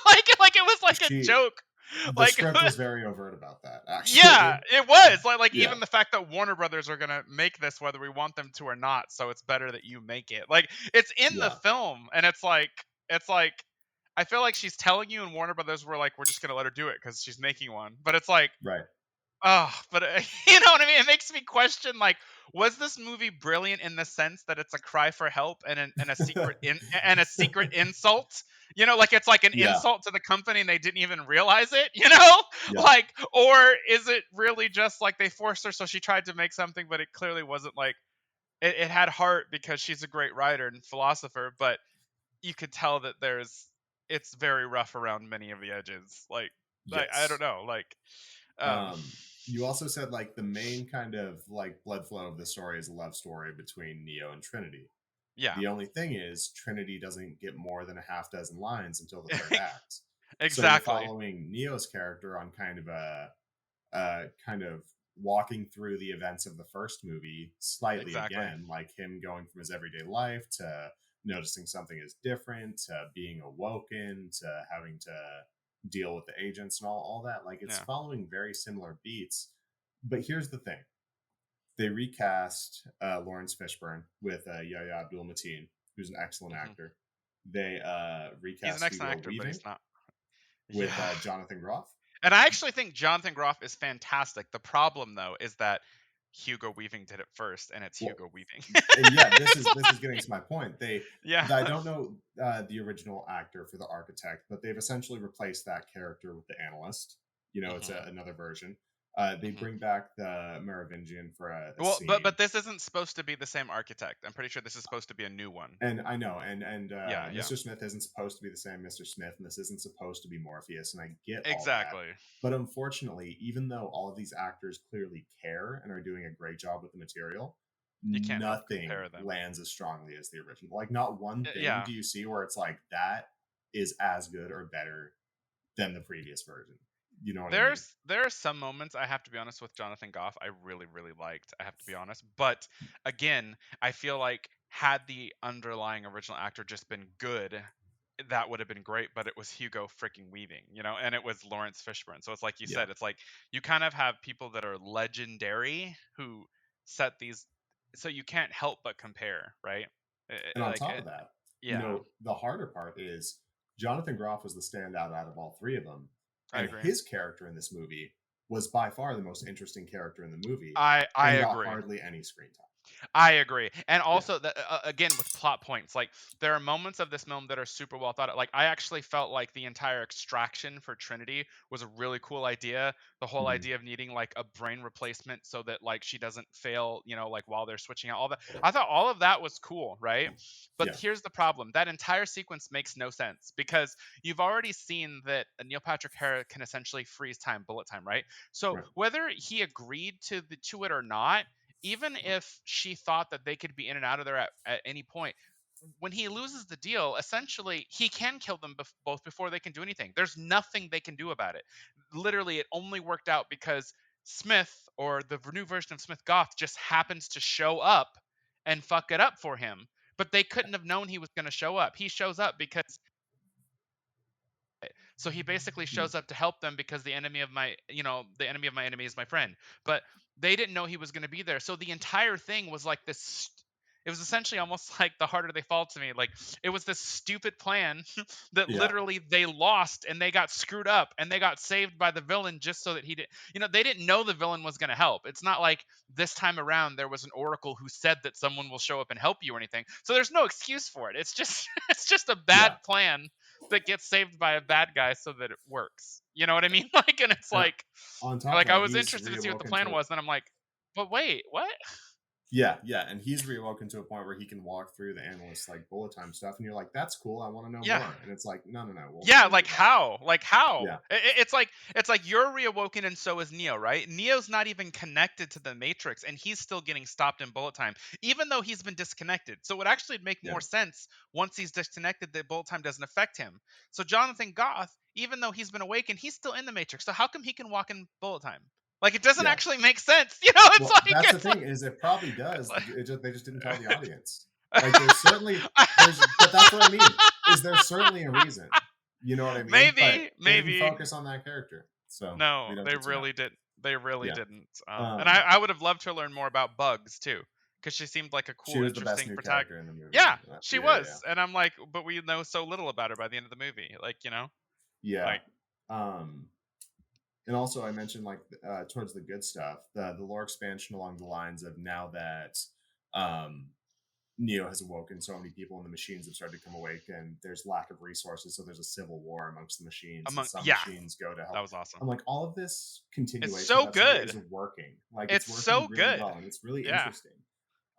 like it was like a She joke. The Like, script was very overt about that, yeah, actually. it was like Yeah. even the fact that Warner Brothers are gonna make this whether we want them to or not, so it's better that you make it. Like, it's in the Yeah. film, and it's like I feel like she's telling you, and Warner Brothers were like, we're just gonna let her do it because she's making one. But it's like, Right. oh, but you know what I mean? It makes me question, like, was this movie brilliant in the sense that it's a cry for help and a secret and a secret insult? You know, like it's like an Yeah. insult to the company and they didn't even realize it. You know, Yeah. like, or is it really just like they forced her so she tried to make something, but it clearly wasn't like it had heart because she's a great writer and philosopher, but you could tell that it's very rough around many of the edges. Like I don't Yes. know, like um You also said like the main kind of like blood flow of the story is a love story between Neo and Trinity. yeah. The only thing is Trinity doesn't get more than a half dozen lines until the third act. So you're Exactly. following Neo's character on kind of walking through the events of the first movie slightly Exactly. again, like him going from his everyday life to noticing something is different, to being awoken, to having to deal with the agents and all that. Like it's Yeah. following very similar beats. But here's the thing. They recast Lawrence Fishburne with Yahya Abdul Mateen, who's an excellent Mhm. actor. They He's an recast excellent Hugo actor, but Weaving he's not. with Yeah. Jonathan Groff. And I actually think Jonathan Groff is fantastic. The problem though is that Hugo Weaving did it first and it's Well, Hugo Weaving. and yeah, this It's is getting like, to my point. yeah. I don't know the original actor for the architect, but they've essentially replaced that character with the analyst. You know, it's Mhm. another version. They Mhm. bring back the Merovingian for a Well, but scene, this isn't supposed to be the same architect. I'm pretty sure this is supposed to be a new one. and I know, and Yeah, yeah. Mr. Smith isn't supposed to be the same Mr. Smith, and this isn't supposed to be Morpheus, and I get all that. Exactly. But unfortunately, even though all of these actors clearly care and are doing a great job with the material, You can't help nothing compare them. lands as strongly as the original. Like, not one thing Yeah. do you see where it's like that is as good or better than the previous version. You know what I mean? There are some moments I have to be honest with Jonathan Goff I really really liked. I have to be honest, but again, I feel like had the underlying original actor just been good, that would have been great. But it was Hugo freaking Weaving, you know, and it was Lawrence Fishburne. So it's like you Yeah. said, it's like you kind of have people that are legendary who set these, so you can't help but compare, right? And on Like, top of that, you yeah, know, the harder part is Jonathan Groff was the standout out of all three of them. I And agree. his character in this movie was by far the most interesting character in the movie I and got agree. hardly any screen time. I agree. And Yeah. also that again with plot points, like there are moments of this film that are super well thought out. Like I actually felt like the entire extraction for Trinity was a really cool idea. The whole Mhm. idea of needing like a brain replacement so that like she doesn't fail, you know, like while they're switching out all that. I thought all of that was cool, right? But Yeah. here's the problem. That entire sequence makes no sense because you've already seen that Neil Patrick Harris can essentially freeze time, bullet time, right? So Right. whether he agreed to it or not, even if she thought that they could be in and out of there at any point, when he loses the deal, essentially he can kill them both before they can do anything. There's nothing they can do about it. Literally, it only worked out because Smith, or the new version of Smith Goth, just happens to show up and fuck it up for him. But they couldn't have known he was going to show up. He shows up because so he basically Mhm. shows up to help them because the enemy of my, you know, the enemy of my enemy is my friend. But they didn't know he was going to be there. So the entire thing was like this. It was essentially almost like The Harder They Fall to me. Like it was this stupid plan that Yeah. literally they lost and they got screwed up and they got saved by the villain just so that he did. You know, they didn't know the villain was going to help. It's not like this time around there was an oracle who said that someone will show up and help you or anything. So there's no excuse for it. It's just it's just a bad Yeah. plan that gets saved by a bad guy so that it works. You know what I mean? Like, and it's And on top of like I that, was he's interested to see what the reawoken plan to was. Then I'm like, but wait, what? yeah, yeah, and he's reawoken to a point where he can walk through the analyst's like bullet time stuff, and you're like, "That's cool. I want to know Yeah. more." And it's like, "No, no, no. Yeah, We'll like do that." how? Like how? Yeah, It's like you're reawoken and so is Neo, right? Neo's not even connected to the Matrix and he's still getting stopped in bullet time, even though he's been disconnected. So it would actually make yeah, more sense once he's disconnected that bullet time doesn't affect him. So Jonathan Goth, even though he's been awakened, he's still in the Matrix. So how come he can walk in bullet time? Like it doesn't yeah. actually make sense. You know, it's Well, like that's the it's like, thing is it probably it's does. like They just didn't tell the audience. Like but that's what I mean. Is there certainly a reason? You know what I mean? But they didn't maybe. focus on that character, so No, we don't they get to know. really didn't. They really Yeah. didn't. And Um. I would have loved to learn more about bugs too. because she seemed like a She cool, was the best interesting new protagonist. character in the movie. Yeah, she Yeah, yeah, was, and I'm like, but we know so little about her by the end of the movie. Like, yeah. like Um, and also I mentioned like towards the good stuff, the lore expansion along the lines of now that um Neo has awoken, so many people in the machines have started to come awake, and there's lack of resources, so there's a civil war amongst the machines, and among some yeah, machines go to that help. was awesome. I'm like, all of this It's continuation of so that story good. is working. Like, it's It's working so really good. well, and it's really Yeah. interesting.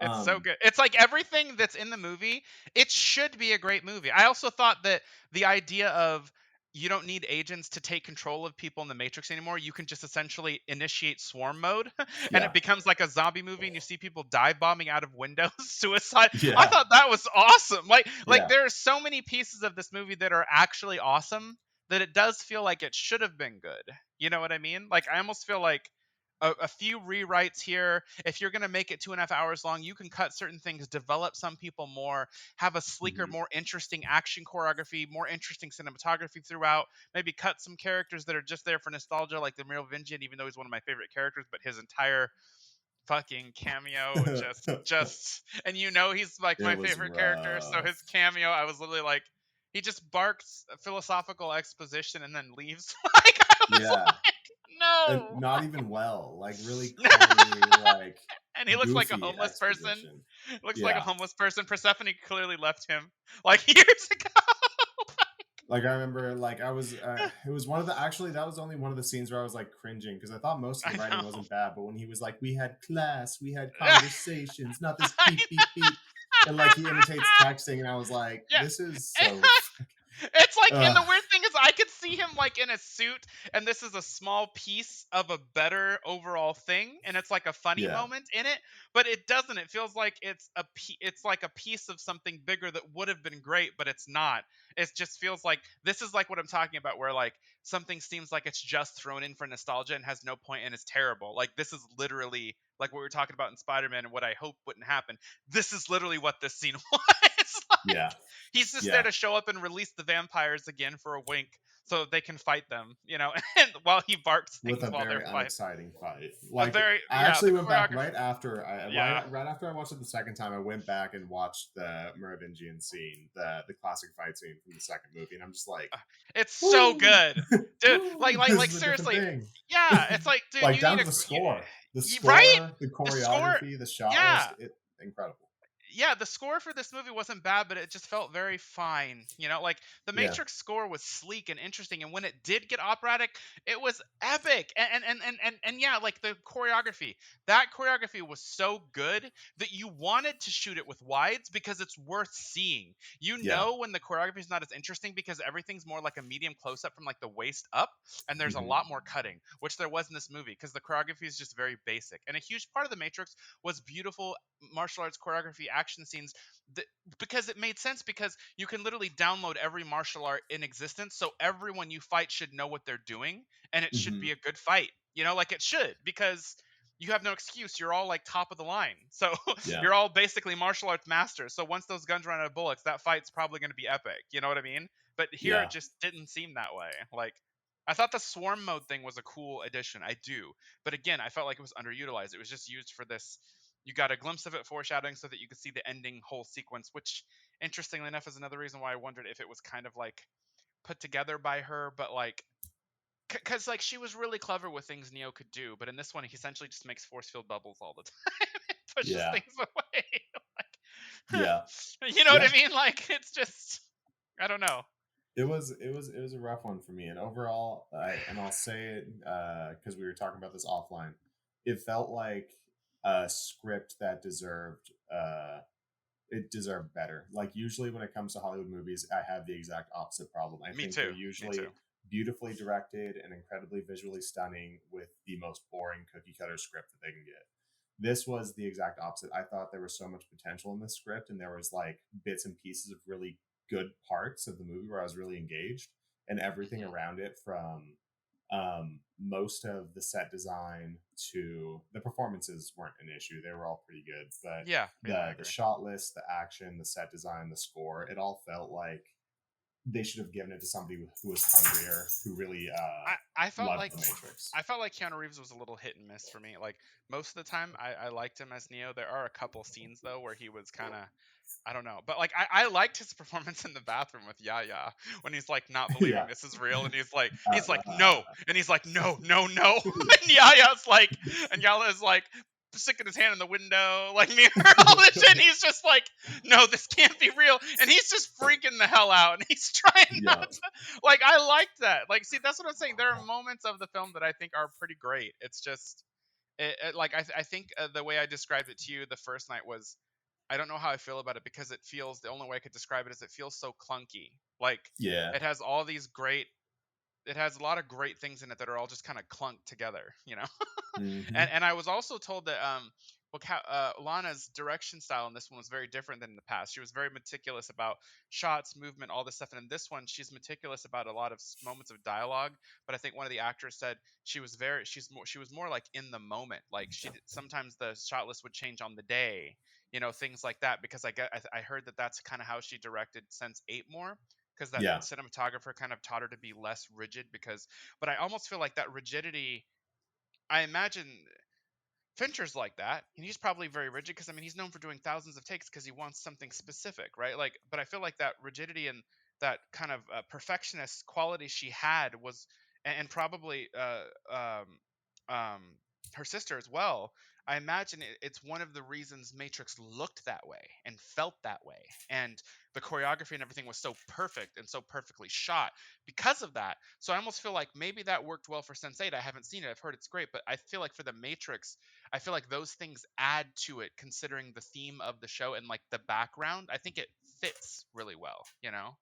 It's so Um, good. It's like everything that's in the movie, it should be a great movie. I also thought that the idea of you don't need agents to take control of people in the Matrix anymore. You can just essentially initiate swarm mode and it yeah, becomes like a zombie movie and you see people dive bombing out of windows, suicide. I yeah, thought that was awesome. Like yeah. there are so many pieces of this movie that are actually awesome that it does feel like it should have been good. You know what I mean? Like I almost feel like a few rewrites here. If you're going to make it 2.5 hours long, you can cut certain things, develop some people more, have a sleeker, Hmm. more interesting action choreography, more interesting cinematography throughout. Maybe cut some characters that are just there for nostalgia, like the Merovingian, even though he's one of my favorite characters, but his entire fucking cameo just and he's like my It was favorite character, so his rough. cameo I was literally like he just barks a philosophical exposition and then leaves. Like I was Yeah, like and no. not even well. Like really corny, like And he looks like a goofy homeless person. exposition. Looks like a Yeah. homeless person. Persephone clearly left him like years ago. Like I remember, like it was one of the actually that was only one of the scenes where I was like cringing because I thought most of I the writing know. wasn't bad, but when he was like, "We had class, we had conversations, not this beep beep beep," and like he imitates texting, and I was like, Yeah. "This is so." It's like, and the Ugh. weird thing is, I could see him like in a suit, and this is a small piece of a better overall thing, and it's like a funny Yeah, moment in it, but it doesn't. It feels like it's like a piece of something bigger that would have been great, but it's not. It just feels like this is like what I'm talking about, where like something seems like it's just thrown in for nostalgia and has no point and is terrible. Like this is literally like what we were talking about in Spider-Man and what I hope wouldn't happen. This is literally what this scene was. Like yeah, he's just there yeah. to show up and release the vampires again for a wink so they can fight them, and while he barks With things a while they're very fighting. unexciting fight. A Like very I yeah, actually the went back choreography. Yeah. right after I watched it the second time. I went back and watched the Merovingian scene, the classic fight scene from the second movie, and I'm just like, Uh, It's so "Woo, good. Dude, like woo, like this like is a different seriously. thing." Yeah, it's like dude, Like you need down a to the score, right? the The score choreography, the shot list, yeah. it incredible. Yeah, the score for this movie wasn't bad, but it just felt very fine. Like the Yeah. Matrix score was sleek and interesting, and when it did get operatic, it was epic. And yeah, like the choreography, that choreography was so good that you wanted to shoot it with wides because it's worth seeing. Yeah. When the choreography is not as interesting because everything's more like a medium close up from like the waist up, and there's a Hmm. lot more cutting, which there was in this movie because the choreography is just very basic. And a huge part of the Matrix was beautiful martial arts choreography action scenes that, because it made sense because you can literally download every martial art in existence, so everyone you fight should know what they're doing and it should Hmm. be a good fight, like it should, because you have no excuse. You're all like top of the line, so Yeah. you're all basically martial arts masters, so once those guns run out of bullets, that fight's probably going to be epic. You know what I mean? But here it Yeah. just didn't seem that way. Like I thought the swarm mode thing was a cool addition. I do. But again, I felt like it was underutilized. It was just used for this. You got a glimpse of it foreshadowing so that you could see the ending whole sequence, which interestingly enough is another reason why I wondered if it was kind of like put together by her, but like because like she was really clever with things Neo could do, but in this one he essentially just makes force field bubbles all the time and pushes Yeah. things away. Yeah. Like, you know what Yeah. I mean? Like it's just I don't know. It was a rough one for me, and overall, I'll say it because we were talking about this offline. It felt like a script that deserved better. Like usually when it comes to Hollywood movies, I have the exact opposite problem. I Me think they're too. Me too. usually beautifully directed and incredibly visually stunning with the most boring cookie cutter script that they can get. This was the exact opposite. I thought there was so much potential in this script, and there was like bits and pieces of really good parts of the movie where I was really engaged, and everything Hmm. around it from most of the set design to the performances weren't an issue. They were all pretty good, but Yeah, I the agree. shot list, the action, the set design, the score, it all felt like they should have given it to somebody who was hungrier, who really I felt loved like the Matrix. Keanu Reeves was a little hit and miss for me. Like most of the time, I liked him as Neo. There are a couple scenes though where he was kind of, I don't know, but like I liked his performance in the bathroom with Yaya when he's like not believing Yeah. this is real, and he's like no, Uh, and he's like no no no, and Yaya's like, and Yaya's like sticking his hand in the window like near all this shit, and he's just like no, this can't be real, and he's just freaking the hell out, and he's trying yeah. not to, like I liked that. Like see, that's what I'm saying. There are moments of the film that I think are pretty great. It's just like I think the way I described it to you the first night was I don't know how I feel about it because it feels the only way I could describe it is it feels so clunky. Like Yeah. it has all these great it has a lot of great things in it that are all just kind of clunked together, you know. Hmm. And I was also told that Lana's direction style in this one was very different than in the past. She was very meticulous about shots, movement, all this stuff. And in this one, she's meticulous about a lot of moments of dialogue. But I think one of the actors said she was more like in the moment. Like sometimes the shot list would change on the day, you know, things like that. Because I heard that that's kind of how she directed Sense Eight more. Because that Yeah. cinematographer kind of taught her to be less rigid. But I almost feel like that rigidity. I imagine Fincher's like that, and he's probably very rigid because I mean he's known for doing thousands of takes because he wants something specific, right? Like, but I feel like that rigidity and that kind of perfectionist quality she had was, and probably um, her sister as well. I imagine it's one of the reasons Matrix looked that way and felt that way, and the choreography and everything was so perfect and so perfectly shot because of that. So I almost feel like maybe that worked well for Sense8. I haven't seen it. I've heard it's great, but I feel like for the Matrix, I feel like those things add to it considering the theme of the show and like the background. I think it fits really well, you know?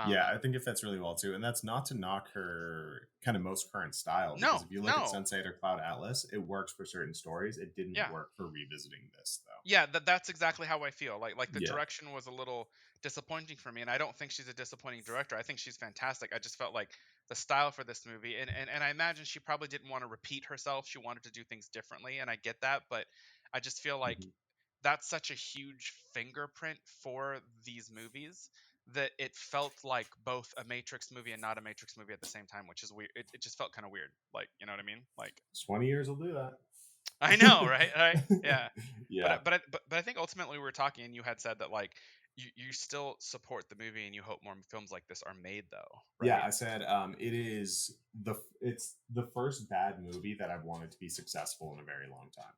Yeah, Um I think it fits really well too. And that's not to knock her kind of most current style, because no, if you look at no. Sense8 or Cloud Atlas, it works for certain stories. It didn't Yeah. work for revisiting this though. Yeah, that's exactly how I feel. Like the Yeah. direction was a little disappointing for me, and I don't think she's a disappointing director. I think she's fantastic. I just felt like the style for this movie, and I imagine she probably didn't want to repeat herself. She wanted to do things differently, and I get that, but I just feel like Hmm. that's such a huge fingerprint for these movies that it felt like both a Matrix movie and not a Matrix movie at the same time, which is weird. It just felt kind of weird. Like, you know what I mean? Like, 20 years will do that. I know, right? Right? Yeah. Yeah. But I think ultimately we were talking, and you had said that like you still support the movie and you hope more films like this are made, though, Yeah, right? I said it's the first bad movie that I've wanted to be successful in a very long time.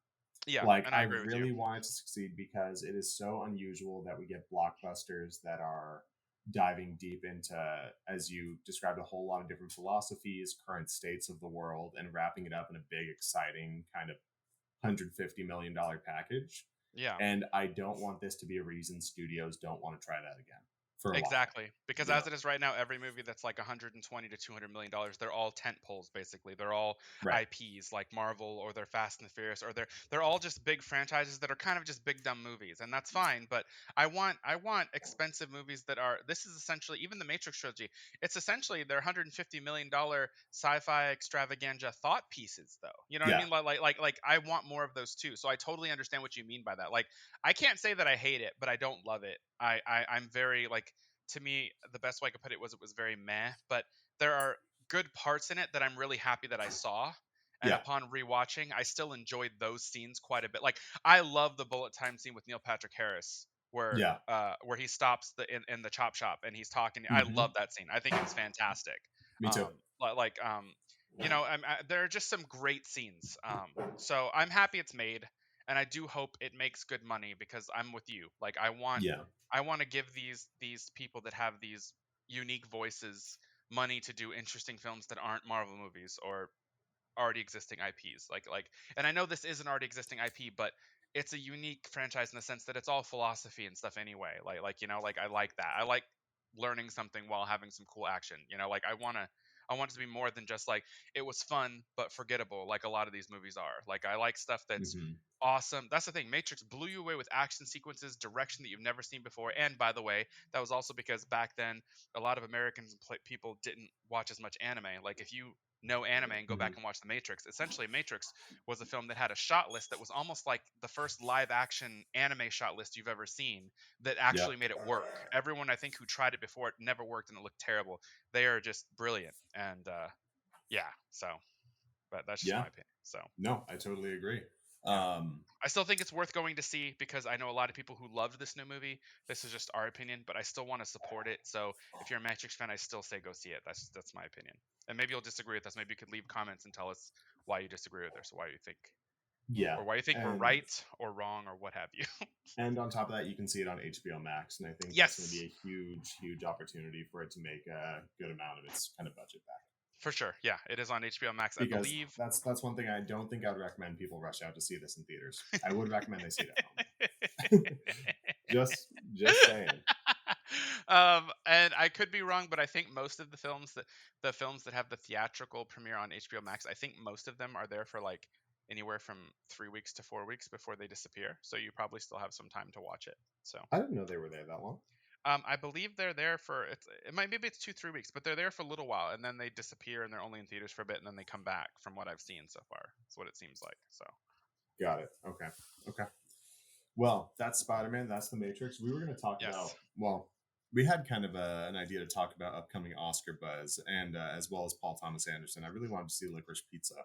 Yeah, Like, and I I agree with you. really want it to succeed because it is so unusual that we get blockbusters that are diving deep into, as you described, a whole lot of different philosophies, current states of the world, and wrapping it up in a big, exciting kind of $150 million package. Yeah. And I don't want this to be a reason studios don't want to try that again for a while. Exactly, because Yeah. as it is right now, every movie that's like 120 to 200 million dollars, they're all tent poles. Basically, they're all Right. IPs like Marvel or they're Fast and the Furious or they're all just big franchises that are kind of just big dumb movies, and that's fine. But I want expensive movies that are. This is essentially even the Matrix trilogy. It's essentially they're 150 million dollar sci-fi extravaganza thought pieces, though. You know what I Yeah. mean? Like I want more of those too. So I totally understand what you mean by that. Like I can't say that I hate it, but I don't love it. I'm very like to me, the best way I could put it was very meh, but there are good parts in it that I'm really happy that I saw. And Yeah. upon rewatching, I still enjoyed those scenes quite a bit. Like I love the bullet time scene with Neil Patrick Harris Yeah. where he stops in the chop shop and he's talking. I Hmm. love that scene. I think it's fantastic. Me too. Like you know, there are just some great scenes. So I'm happy it's made, and I do hope it makes good money because I'm with you. Like Yeah. I want to give these people that have these unique voices money to do interesting films that aren't Marvel movies or already existing IPs. And I know this is an already existing IP, but it's a unique franchise in the sense that it's all philosophy and stuff anyway. Like you know, like I like that. I like learning something while having some cool action. You know, like I want it to be more than just like it was fun but forgettable, like a lot of these movies are. Like I like stuff that's Hmm. awesome. That's the thing. Matrix blew you away with action sequences, direction that you've never seen before. And by the way, that was also because back then a lot of Americans and people didn't watch as much anime. Like if you no anime and go back Mhm. and watch The Matrix. Essentially, Matrix was a film that had a shot list that was almost like the first live action anime shot list you've ever seen that actually Yep. made it work. Everyone I think who tried it before, it never worked and it looked terrible. They are just brilliant. And yeah, so but that's just my Yeah. opinion. So No, I totally agree. yeah. Um, I still think it's worth going to see because I know a lot of people who loved this new movie. This is just our opinion, but I still want to support it. So if you're a Matrix fan, I still say go see it. That's my opinion. And maybe you'll disagree with us. Maybe you could leave comments and tell us why you disagree with us, or why you think, yeah, or why you think we're and right or wrong or what have you. on top of that, you can see it on HBO Max, and I think that's going to be Yes, a huge, huge opportunity for it to make a good amount of its kind of budget back. for sure. Yeah, it is on HBO Max, I Because believe. that's one thing I don't think I'd recommend people rush out to see this in theaters. I would recommend they see it at home. Just saying. And I could be wrong, but I think most of the films that have the theatrical premiere on HBO Max, I think most of them are there for like anywhere from 3 weeks to 4 weeks before they disappear. So you probably still have some time to watch it. So I didn't know they were there that long. I believe they're there for it might maybe it's 2-3 weeks, but they're there for a little while and then they disappear and they're only in theaters for a bit and then they come back. From what I've seen so far, that's what it seems like. So Got it. Okay. Okay. Well, that's Spider-Man. That's The Matrix. We were going to talk yes. about, well, we had kind of an idea to talk about upcoming Oscar buzz and as well as Paul Thomas Anderson. I really wanted to see Licorice Pizza.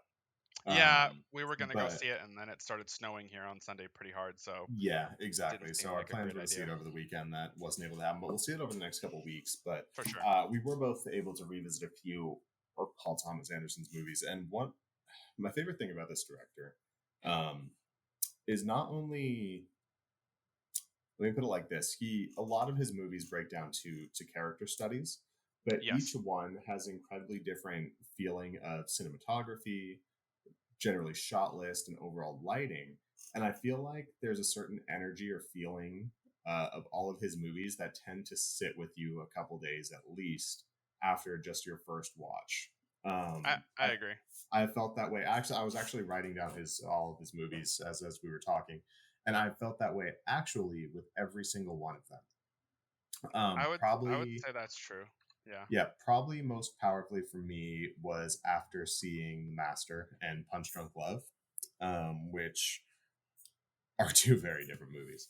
Yeah, we were gonna go But see it and then it started snowing here on Sunday pretty hard, so yeah, didn't exactly. seem So our like a plans great were to see idea. it over the weekend. That wasn't able to happen, but we'll see it over the next couple of weeks. But For sure. we were both able to revisit a few of Paul Thomas Anderson's movies. And one, my favorite thing about this director um, is not only, let me put it like this, a lot of his movies break down to character studies, but each Yes. one has incredibly different feeling of cinematography, generally shot list, and overall lighting. And I feel like there's a certain energy or feeling of all of his movies that tend to sit with you a couple days at least after just your first watch. I, Um, I agree. I felt that way. Actually, I was actually writing down his all of his movies as we were talking, and I felt that way actually with every single one of them. I would Probably, say that's true. Yeah. yeah, probably most powerfully for me was after seeing Master and Punch Drunk Love, which are two very different movies.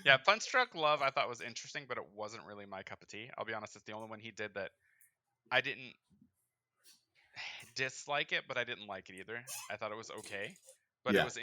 Yeah, Punch Drunk Love I thought was interesting, but it wasn't really my cup of tea. I'll be honest, it's the only one he did that I didn't dislike it, but I didn't like it either. I thought it was okay, but Yeah, it was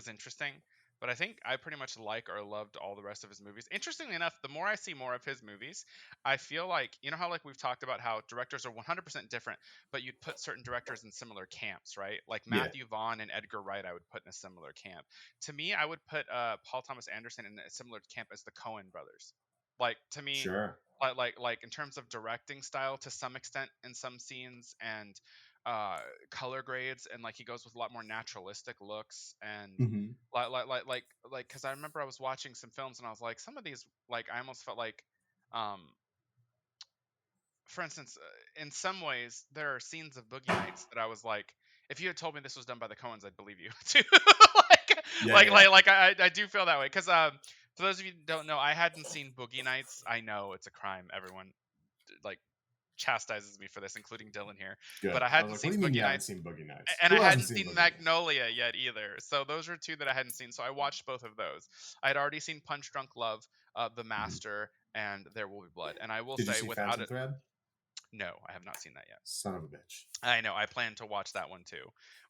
interesting. But I think I pretty much like or loved all the rest of his movies. Interestingly enough, the more I see more of his movies, I feel like you know how like we've talked about how directors are 100% different, but you'd put certain directors in similar camps, right? Like yeah, Matthew Vaughn and Edgar Wright, I would put in a similar camp. To me, I would put Paul Thomas Anderson in a similar camp as the Coen brothers. Like to me, sure. like in terms of directing style to some extent in some scenes and uh color grades and like he goes with a lot more naturalistic looks and Hmm. because I remember I was watching some films and I was like some of these like I almost felt like um for instance in some ways there are scenes of Boogie Nights that I was like if you had told me this was done by the Coens I'd believe you too like Yeah, yeah, yeah. I do feel that way because for those of you who don't know I hadn't seen Boogie Nights. I know it's a crime, everyone like chastises me for this, including Dillon here. Good. But I I was hadn't like, what do seen you mean you Boogie haven't Nights, seen Boogie Nights? and I Who hasn't hadn't seen seen Boogie Nights? Magnolia yet either. So those are two that I hadn't seen. So I watched both of those. I had already seen Punch Drunk Love, The Mhm. Master, and There Will Be Blood. And I will Did you say, see without Phantom it, Thread? no, I have not seen that yet. Son of a bitch. I know. I plan to watch that one too.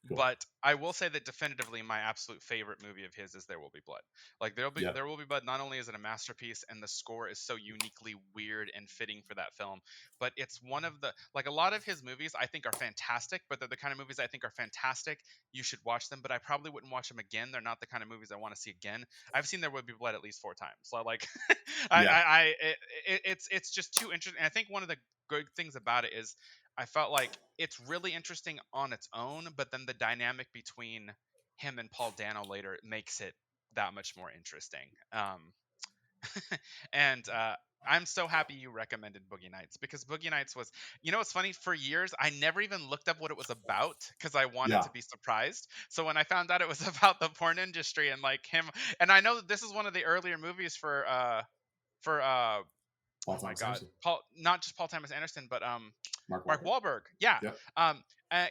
Cool. But I will say that definitively my absolute favorite movie of his is There Will Be Blood. Like Yep. There Will Be Blood, not only is it a masterpiece and the score is so uniquely weird and fitting for that film, but it's one of the like a lot of his movies I think are fantastic, but they're the kind of movies I think are fantastic. You should watch them, but I probably wouldn't watch them again. They're not the kind of movies I want to see again. I've seen There Will Be Blood at least 4 times. So like Yeah. it's just too interesting. And I think one of the good things about it is I felt like it's really interesting on its own, but then the dynamic between him and Paul Dano later makes it that much more interesting. And I'm so happy you recommended Boogie Nights because Boogie Nights was, you know, it's funny. For years, I never even looked up what it was about because I wanted Yeah. to be surprised. So when I found out it was about the porn industry and like him, and I know that this is one of the earlier movies for Paul oh my Thomas God, Anderson. Paul, not just Paul Thomas Anderson, but Mark Mark Wahlberg. Wahlberg. Yeah. Yep.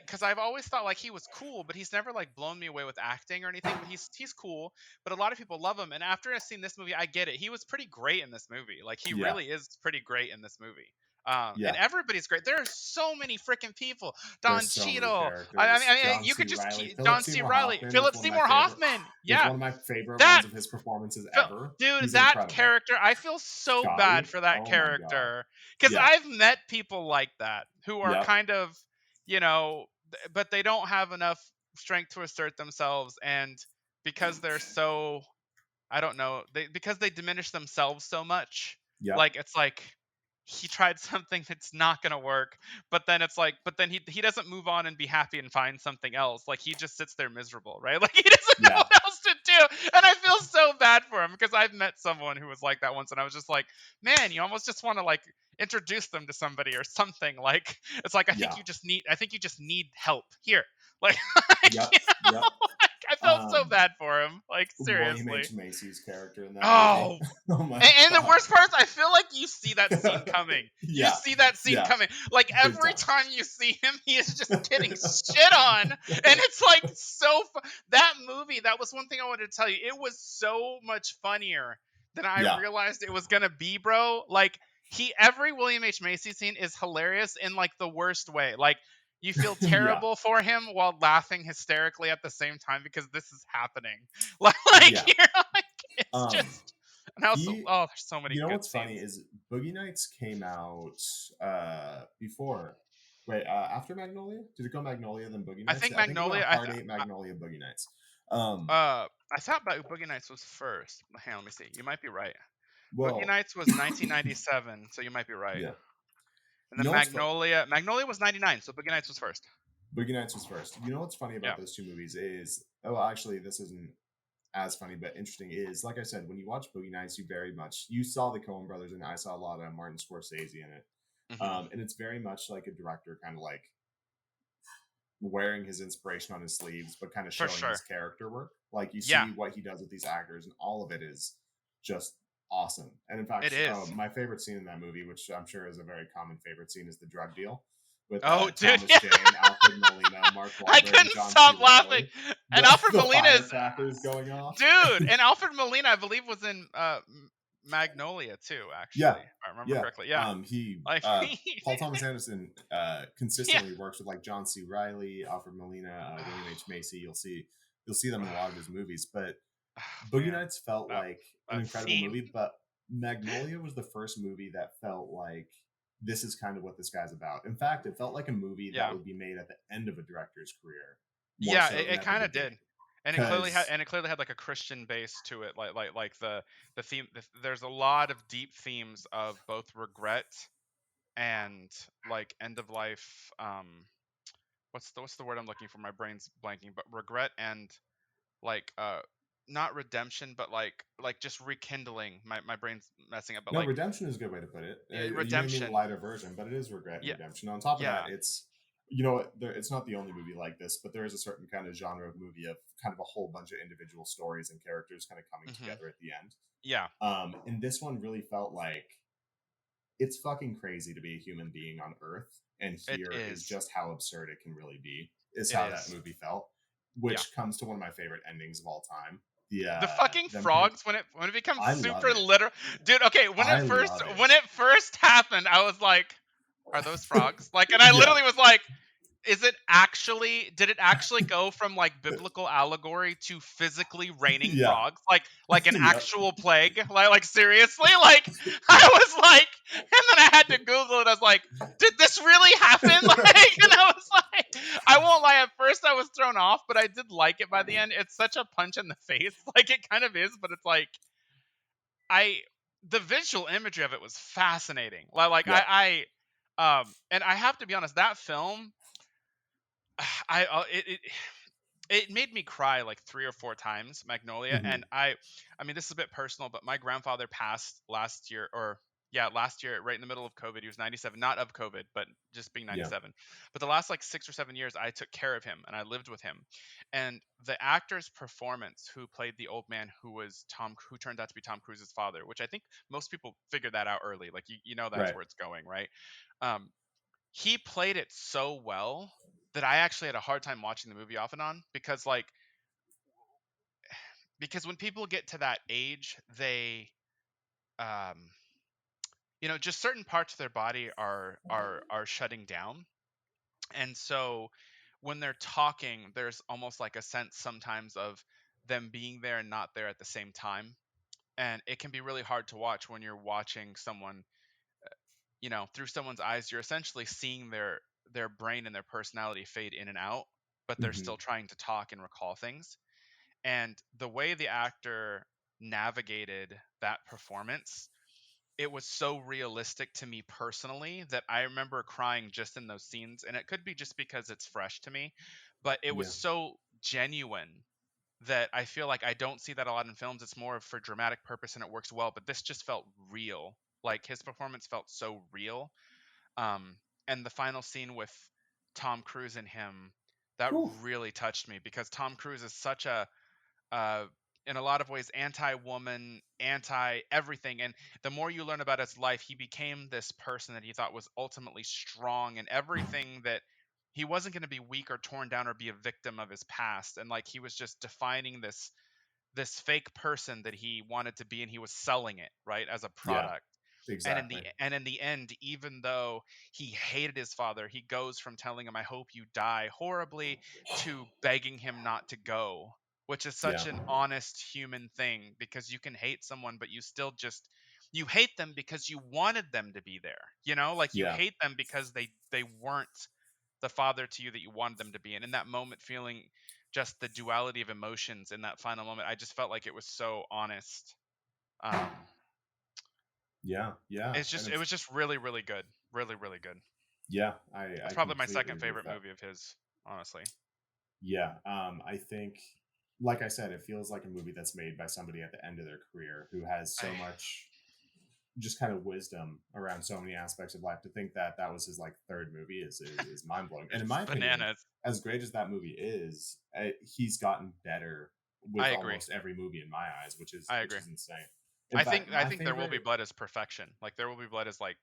Because I've always thought like he was cool, but he's never like blown me away with acting or anything. But he's cool. But a lot of people love him. And after I've seen this movie, I get it. He was pretty great in this movie. Like he Yeah. really is pretty great in this movie. And Yeah. everybody's great. There are so many freaking people. Don There's so many Cheadle. characters. You John could C. just Riley, Philip Don C. Seymour Riley, Hoffman Philip Seymour Hoffman. was Yeah, one of my favorite that ones of his performances Phil, ever. dude, He's that incredible. character, I feel so bad Scotty. for that Oh my god. character because Yeah. I've met people like that who are Yep. kind of, you know, but they don't have enough strength to assert themselves, and because they're so, I don't know, because they diminish themselves so much. Yep. Like it's like he tried something that's not gonna work, but then it's like, but then he doesn't move on and be happy and find something else. Like he just sits there miserable, right? Like he doesn't know Yeah. what else to do, and I feel so bad for him because I've met someone who was like that once, and I was just like, man, you almost just want to like introduce them to somebody or something. Like it's like Yeah. I think you just need help here. Like, Yep. you know, Yep. like, I felt so bad for him. Like William seriously. H. Macy's character in that movie. Oh, Oh my and the god. worst part is, I feel like you see that scene coming. You Yeah. see that scene Yeah. coming. Like Big every time. time you see him, he is just getting shit on, and it's like so. That movie, that was one thing I wanted to tell you. It was so much funnier than I Yeah. realized it was gonna be, bro. Like every William H Macy scene is hilarious in like the worst way. Like you feel Yeah. terrible for him while laughing hysterically at the same time because this is happening. Like Yeah. you're like, it's Um just. And also, he oh, there's so many You know good what's funny scenes. is Boogie Nights came out before. Wait, after Magnolia? Did it go Magnolia then Boogie I Nights? think I think it went Magnolia. Hard Eight, Magnolia, Boogie Nights. Um, I thought Boogie Nights was first. Hang on, let me see. You might be right. Boogie well, Nights was 1997, so you might be right. yeah. And You then know what's fun? Magnolia was 99, so Boogie Nights was first. Boogie Nights was first. You know what's funny Yeah. about those two movies is, oh, actually, this isn't as funny but interesting. Is like I said, when you watch Boogie Nights, you saw the Coen Brothers, and I saw a lot of Martin Scorsese in it. Mm-hmm. And it's very much like a director, kind of like wearing his inspiration on his sleeves, but kind of For showing sure. his character work. Like you Yeah. see what he does with these actors, and all of it is just awesome. And in fact, It is. my favorite scene in that movie, which I'm sure is a very common favorite scene, is the drug deal with Oh, dude. Thomas Jane, Alfred Molina, Mark I Wahlberg, and Couldn't John C. stop laughing. Riley. And Alfred The Molina is, firecrackers going off. dude. And Alfred Molina, I believe, was in Magnolia too. Actually, Yeah. if I remember correctly. Yeah. He Like, Paul Thomas Anderson consistently works with like John C. Riley, Alfred Molina, William H. Macy. You'll see them in a lot of his movies. But Boogie Nights felt like an incredible movie, but Magnolia was the first movie that felt like this is kind of what this guy's about. In fact, it felt like a movie that would be made at the end of a director's career. Yeah, it kind of did. And it clearly had 'Cause- like a Christian base to it, like the theme. There's a lot of deep themes of both regret and like end of life. What's the word I'm looking for? My brain's blanking. But regret and like not redemption, but like just rekindling. My brain's messing up. But No, like redemption is a good way to put it. You may mean the redemption. lighter version, but it is regret and Yeah, redemption. On top of yeah. that, it's not the only movie like this, but there is a certain kind of genre of movie of kind of a whole bunch of individual stories and characters kind of coming together at the end. Yeah. And this one really felt like it's fucking crazy to be a human being on Earth, and here is just how absurd it can really be. Is how that movie felt, which comes to one of my favorite endings of all time. The fucking frogs when it becomes super literal, dude. Okay, when it first happened, I was like, "Are those frogs?" Like, and I literally was like, did it actually go from like biblical allegory to physically raining frogs, like an actual plague? Like seriously? Like I was like, and then I had to Google it. I was like, did this really happen? Like, and I was like, I won't lie. At first, I was thrown off, but I did like it by the end. It's such a punch in the face. Like it kind of is, but it's like the visual imagery of it was fascinating. Like and I have to be honest, that film. It made me cry like 3 or 4 times, Magnolia. Mm-hmm. And I mean, this is a bit personal, but my grandfather passed last year, right in the middle of COVID. He was 97, not of COVID, but just being 97. But the last like 6 or 7 years, I took care of him and I lived with him. And the actor's performance, who played the old man, who turned out to be Tom Cruise's father, which I think most people figured that out early. Like you know that's where it's going, right? he played it so well that I actually had a hard time watching the movie off and on, because like, because when people get to that age, they um just certain parts of their body are shutting down. And so when they're talking, there's almost like a sense sometimes of them being there and not there at the same time. And it can be really hard to watch when you're watching someone, through someone's eyes. You're essentially seeing their brain and their personality fade in and out, but they're Hmm. still trying to talk and recall things. And the way the actor navigated that performance, it was so realistic to me personally that I remember crying just in those scenes. And it could be just because it's fresh to me, but it was Yeah. so genuine that I feel like I don't see that a lot in films. It's more for dramatic purpose and it works well, but this just felt real. Like his performance felt so real. Um, and the final scene with Tom Cruise and him, that Whew. really touched me, because Tom Cruise is such a uh, in a lot of ways anti-woman, anti-everything. And the more you learn about his life, he became this person that he thought was ultimately strong, and everything that he wasn't going to be weak or torn down or be a victim of his past. And like he was just defining this fake person that he wanted to be, and he was selling it right as a Yeah. product. And Exactly. in the end, even though he hated his father, he goes from telling him, "I hope you die horribly," to begging him not to go, which is Yeah. such an honest human thing, because you can hate someone, but you still just you hate them because you wanted them to be there. Like you Yeah. hate them because they weren't the father to you that you wanted them to be. And in that moment, feeling just the duality of emotions in that final moment, I just felt like it was so honest. Um, Yeah. Yeah. And it it's, was just really, really good. Really, really good. yeah, That's I probably my completely second agree with favorite that. movie of his, honestly. Yeah. I think, like I said, it feels like a movie that's made by somebody at the end of their career who has I, so much just kind of wisdom around so many aspects of life. To think that that was his like third movie is mind blowing. And in it's my opinion, bananas. as great as that movie is, he's gotten better I with agree. almost every movie in my eyes, I which agree. is insane. In fact, I my think There Will Be favorite, Blood is perfection. Like There Will Be Blood is like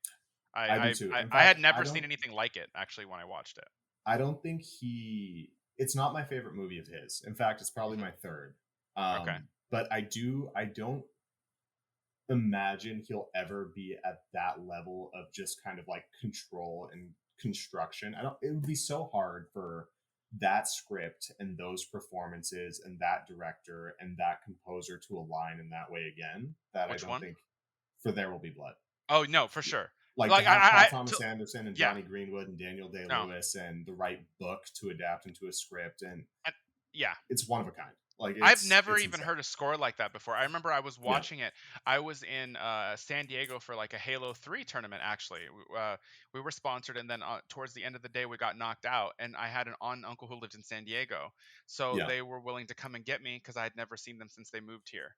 I do too. In I had fact, never seen anything like it actually when I watched it. I don't think he. It's not my favorite movie of his. In fact, it's probably Hmm. my third. Okay. But I don't imagine he'll ever be at that level of just kind of like control and construction. I don't. It would be so hard for that script and those performances and that director and that composer to align in that way again. That I Which don't one? think for There Will Be Blood. Oh no, for sure. Like to Like have Paul to, Thomas Anderson and yeah. Johnny Greenwood and Daniel Day No. Lewis and the right book to adapt into a script, and And, yeah. it's one of a kind. Like I've never it's even insane. heard a score like that before. I remember I was Yeah, watching it. I was in San Diego for like a Halo 3 tournament, actually. We were sponsored, and then towards the end of the day, we got knocked out. And I had an aunt and uncle who lived in San Diego. So yeah, they were willing to come and get me because I had never seen them since they moved here.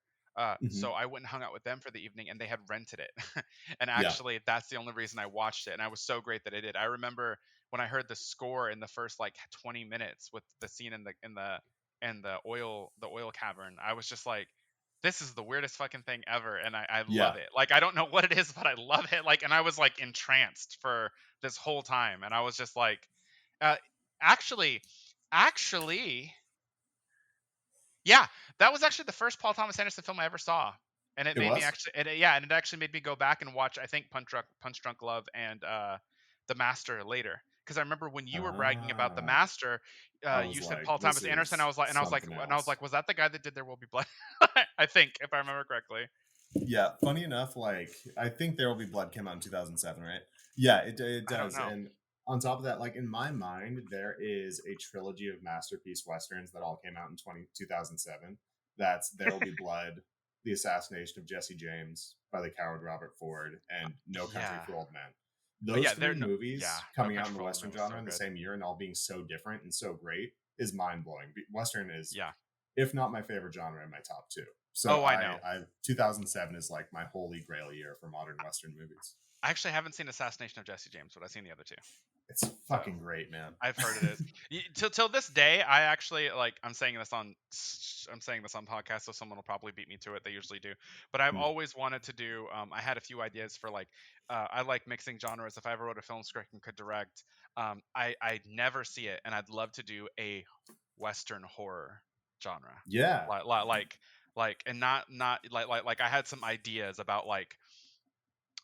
hmm, So I went and hung out with them for the evening, and they had rented it. And yeah, actually, that's the only reason I watched it. And I was so great that I did. I remember when I heard the score in the first like 20 minutes with the scene in the oil cavern. I was just like, this is the weirdest fucking thing ever, and I yeah. love it. Like I don't know what it is, but I love it. Like, and I was like entranced for this whole time, and I was just like, uh, actually, actually, yeah, that was actually the first Paul Thomas Anderson film I ever saw, and it It made me was. actually, yeah, and it actually made me go back and watch, I think, Punch Drunk Love and The Master later, because I remember when you were bragging about The Ah, Master, I was you said like, Paul this Thomas Anderson. I is was like, something else. was that the guy that did There Will Be Blood? I think, if I remember correctly. Yeah, funny enough, like I think There Will Be Blood came out in 2007, right? Yeah, it I don't does. know. And on top of that, like in my mind, there is a trilogy of masterpiece westerns that all came out in 2007. That's There Will Be Blood, The Assassination of Jesse James by the coward Robert Ford, and No Country Yeah, for Old Men. yeah, Those there. three No, yeah, movies No coming out Country in the for Old Men western was so genre in the good. same year and all being so different and so great is mind blowing. Western is, Yeah. if not my favorite genre, in my top two. So Oh, I know. 2007 is like my holy grail year for modern Western movies. I actually haven't seen Assassination of Jesse James, but I've seen the other two. It's So fucking great, man. I've heard it is. Till this day, I actually like. I'm saying this on podcast, so someone will probably beat me to it. They usually do. But I've Mm. always wanted to do. I had a few ideas for like. I like mixing genres. If I ever wrote a film script and could direct, I'd never see it, and I'd love to do a Western horror genre. Yeah. And not like I had some ideas about like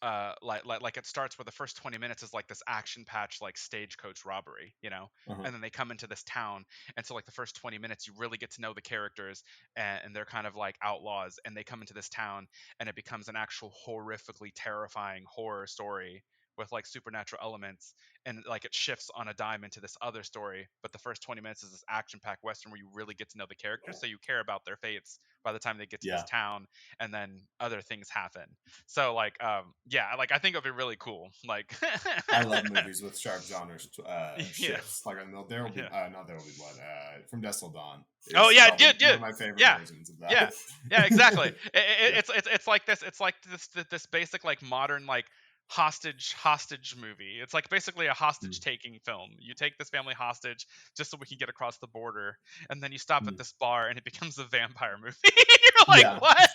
it starts where the first 20 minutes is like this action patch like stagecoach robbery, Uh-huh. and then they come into this town, and so like the first 20 minutes you really get to know the characters, and they're kind of like outlaws, and they come into this town, and it becomes an actual horrifically terrifying horror story with like supernatural elements, and like it shifts on a dime into this other story, but the first 20 minutes is this action packed western where you really get to know the characters, so you care about their fates by the time they get to this Yeah. town, and then other things happen. So like yeah, like I think it'd be really cool. Like I love movies with sharp genre yeah, shifts. Like I know there will be yeah. not there will be blood. From Dusk Till Dawn Oh is yeah, probably one dude. of my favorite Yeah. versions of Yeah. that. Yeah, exactly. Yeah. It's like this. It's like this basic like modern like hostage movie. It's like basically a hostage Mm. taking film. You take this family hostage just so we can get across the border, and then you stop at Mm. this bar, and it becomes a vampire movie. You're like, Yeah. what?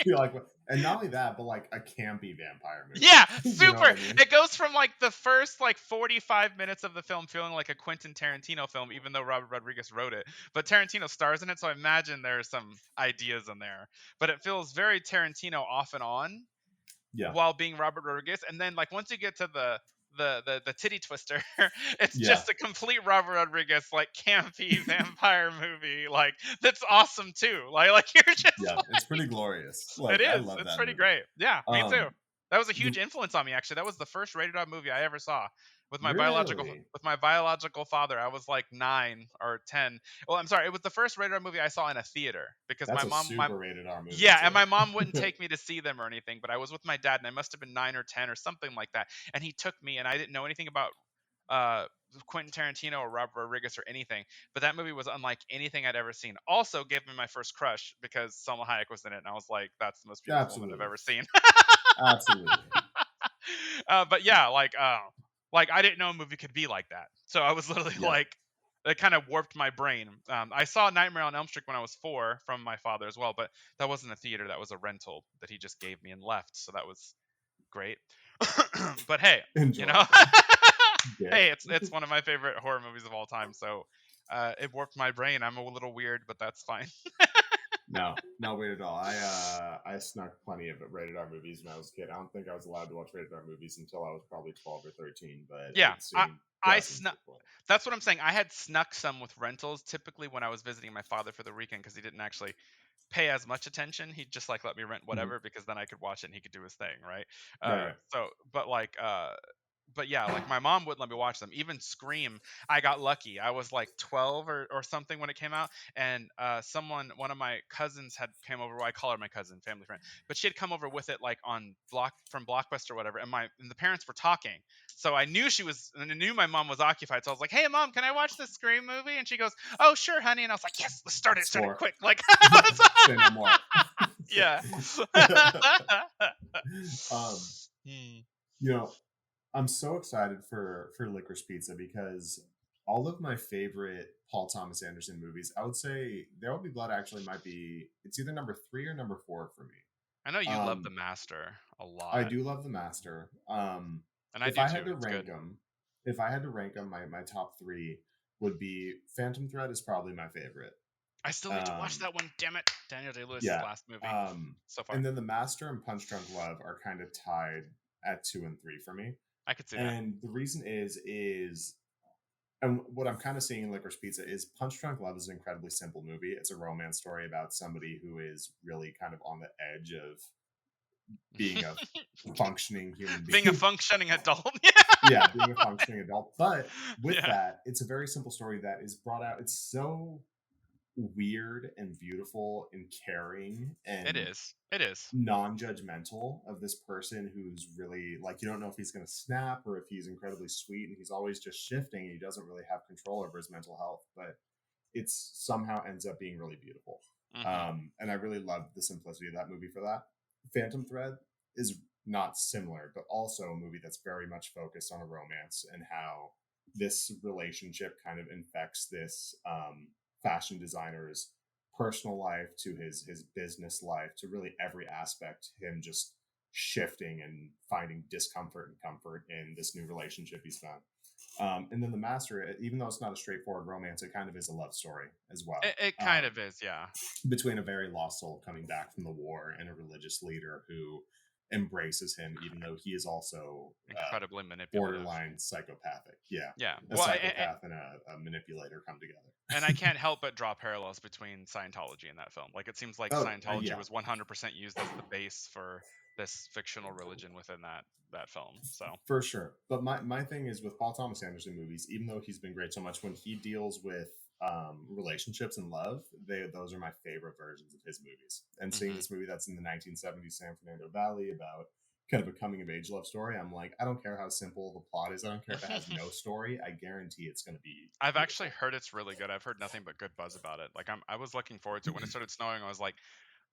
You're like, and not only that, but like a campy vampire movie. Yeah, You know super. what I mean? It goes from like the first like 45 minutes of the film feeling like a Quentin Tarantino film, even though Robert Rodriguez wrote it. But Tarantino stars in it, so I imagine there's some ideas in there. But it feels very Tarantino off and on Yeah. while being Robert Rodriguez. And then like once you get to the titty twister, it's Yeah. just a complete Robert Rodriguez like campy vampire movie. Like that's awesome too. Like you're just Yeah. It's pretty glorious. Like it I is. love It's that pretty movie. great. Yeah, me too. That was a The, huge influence on me actually. That was the first rated R movie I ever saw really? with my biological father. I was like 9 or 10. Well, I'm sorry. It was the first rated R movie I saw in a theater because That's my a mom my super rated R movie yeah, and too. my mom wouldn't take me to see them or anything, but I was with my dad and I must have been 9 or 10 or something like that. And he took me and I didn't know anything about uh Quentin Tarantino or Robert Rodriguez or anything, but that movie was unlike anything I'd ever seen. Also gave me my first crush because Salma Hayek was in it, and I was like, "That's the most beautiful woman I've Absolutely. ever seen." Absolutely. But yeah, like I didn't know a movie could be like that. So I was literally Yeah. like, it kind of warped my brain. I saw Nightmare on Elm Street when I was 4 from my father as well, but that wasn't a theater. That was a rental that he just gave me and left. So that was great. But hey, you Enjoy. know, Yeah. hey, it's one of my favorite horror movies of all time. So it warped my brain. I'm a little weird, but that's fine. No, not weird at all. I snuck plenty of rated R movies when I was a kid. I don't think I was allowed to watch rated R movies until I was probably 12 or 13, but Yeah, I'd seen I dozens snuck. before. That's what I'm saying. I had snuck some with rentals, typically when I was visiting my father for the weekend, because he didn't actually pay as much attention. He'd just like let me rent Mhm. whatever because then I could watch it and he could do his thing, right? Right. So, but yeah, like my mom wouldn't let me watch them. Even Scream, I got lucky. I was like 12 or something when it came out, and one of my cousins had came over. Well, I call her my cousin, family friend, but she had come over with it like on from Blockbuster or whatever, and the parents were talking, so I knew I knew my mom was occupied. So I was like, "Hey, mom, can I watch this Scream movie?" And she goes, "Oh, sure, honey." And I was like, "Yes, let's start it Score. quick!" Like, Say no more. yeah. You know, I'm so excited for Licorice Pizza because all of my favorite Paul Thomas Anderson movies, I would say There Will Be Blood actually might be, it's either number 3 or number 4 for me. I know you love The Master a lot. I do love The Master. And I if do I too. had to It's rank good. them, if I had to rank them, my top 3 would be Phantom Thread is probably my favorite. I still need to watch that one. Damn it, Daniel Day-Lewis's last movie so far. And then The Master and Punch Drunk Love are kind of tied at 2 and 3 for me. I could see that. And the reason is, and what I'm kind of seeing in Licorice Pizza is Punch Drunk Love is an incredibly simple movie. It's a romance story about somebody who is really kind of on the edge of being a functioning human being. Being a functioning adult. Yeah, being a functioning adult. But with that, it's a very simple story that is brought out. It's so weird and beautiful and caring, and it is non-judgmental of this person who's really like, you don't know if he's going to snap or if he's incredibly sweet, and he's always just shifting, and he doesn't really have control over his mental health, but it's somehow ends up being really beautiful. And I really love the simplicity of that movie for that. Phantom Thread is not similar, but also a movie that's very much focused on a romance and how this relationship kind of infects this fashion designer's personal life to his business life to really every aspect. Him just shifting and finding discomfort and comfort in this new relationship he's found. And then The Master, even though it's not a straightforward romance, it kind of is a love story as well. It kind of is, yeah. Between a very lost soul coming back from the war and a religious leader who embraces him, even though he is also Incredibly manipulative. borderline psychopathic. Yeah. Yeah. A Well, psychopath and a manipulator come together. and I can't help but draw parallels between Scientology and that film. Like, it seems like Oh, Scientology yeah, was 100% used as the base for this fictional religion within that film. So for sure. But my thing is with Paul Thomas Anderson movies, even though he's been great so much, when he deals with relationships and love, those are my favorite versions of his movies. And seeing this movie that's in the 1970s San Fernando Valley about kind of a coming of age love story, I'm like, I don't care how simple the plot is. I don't care if it has no story. I guarantee it's going to be I've beautiful. actually heard it's really good. I've heard nothing but good buzz about it. Like, I was looking forward to it when it started snowing. I was like,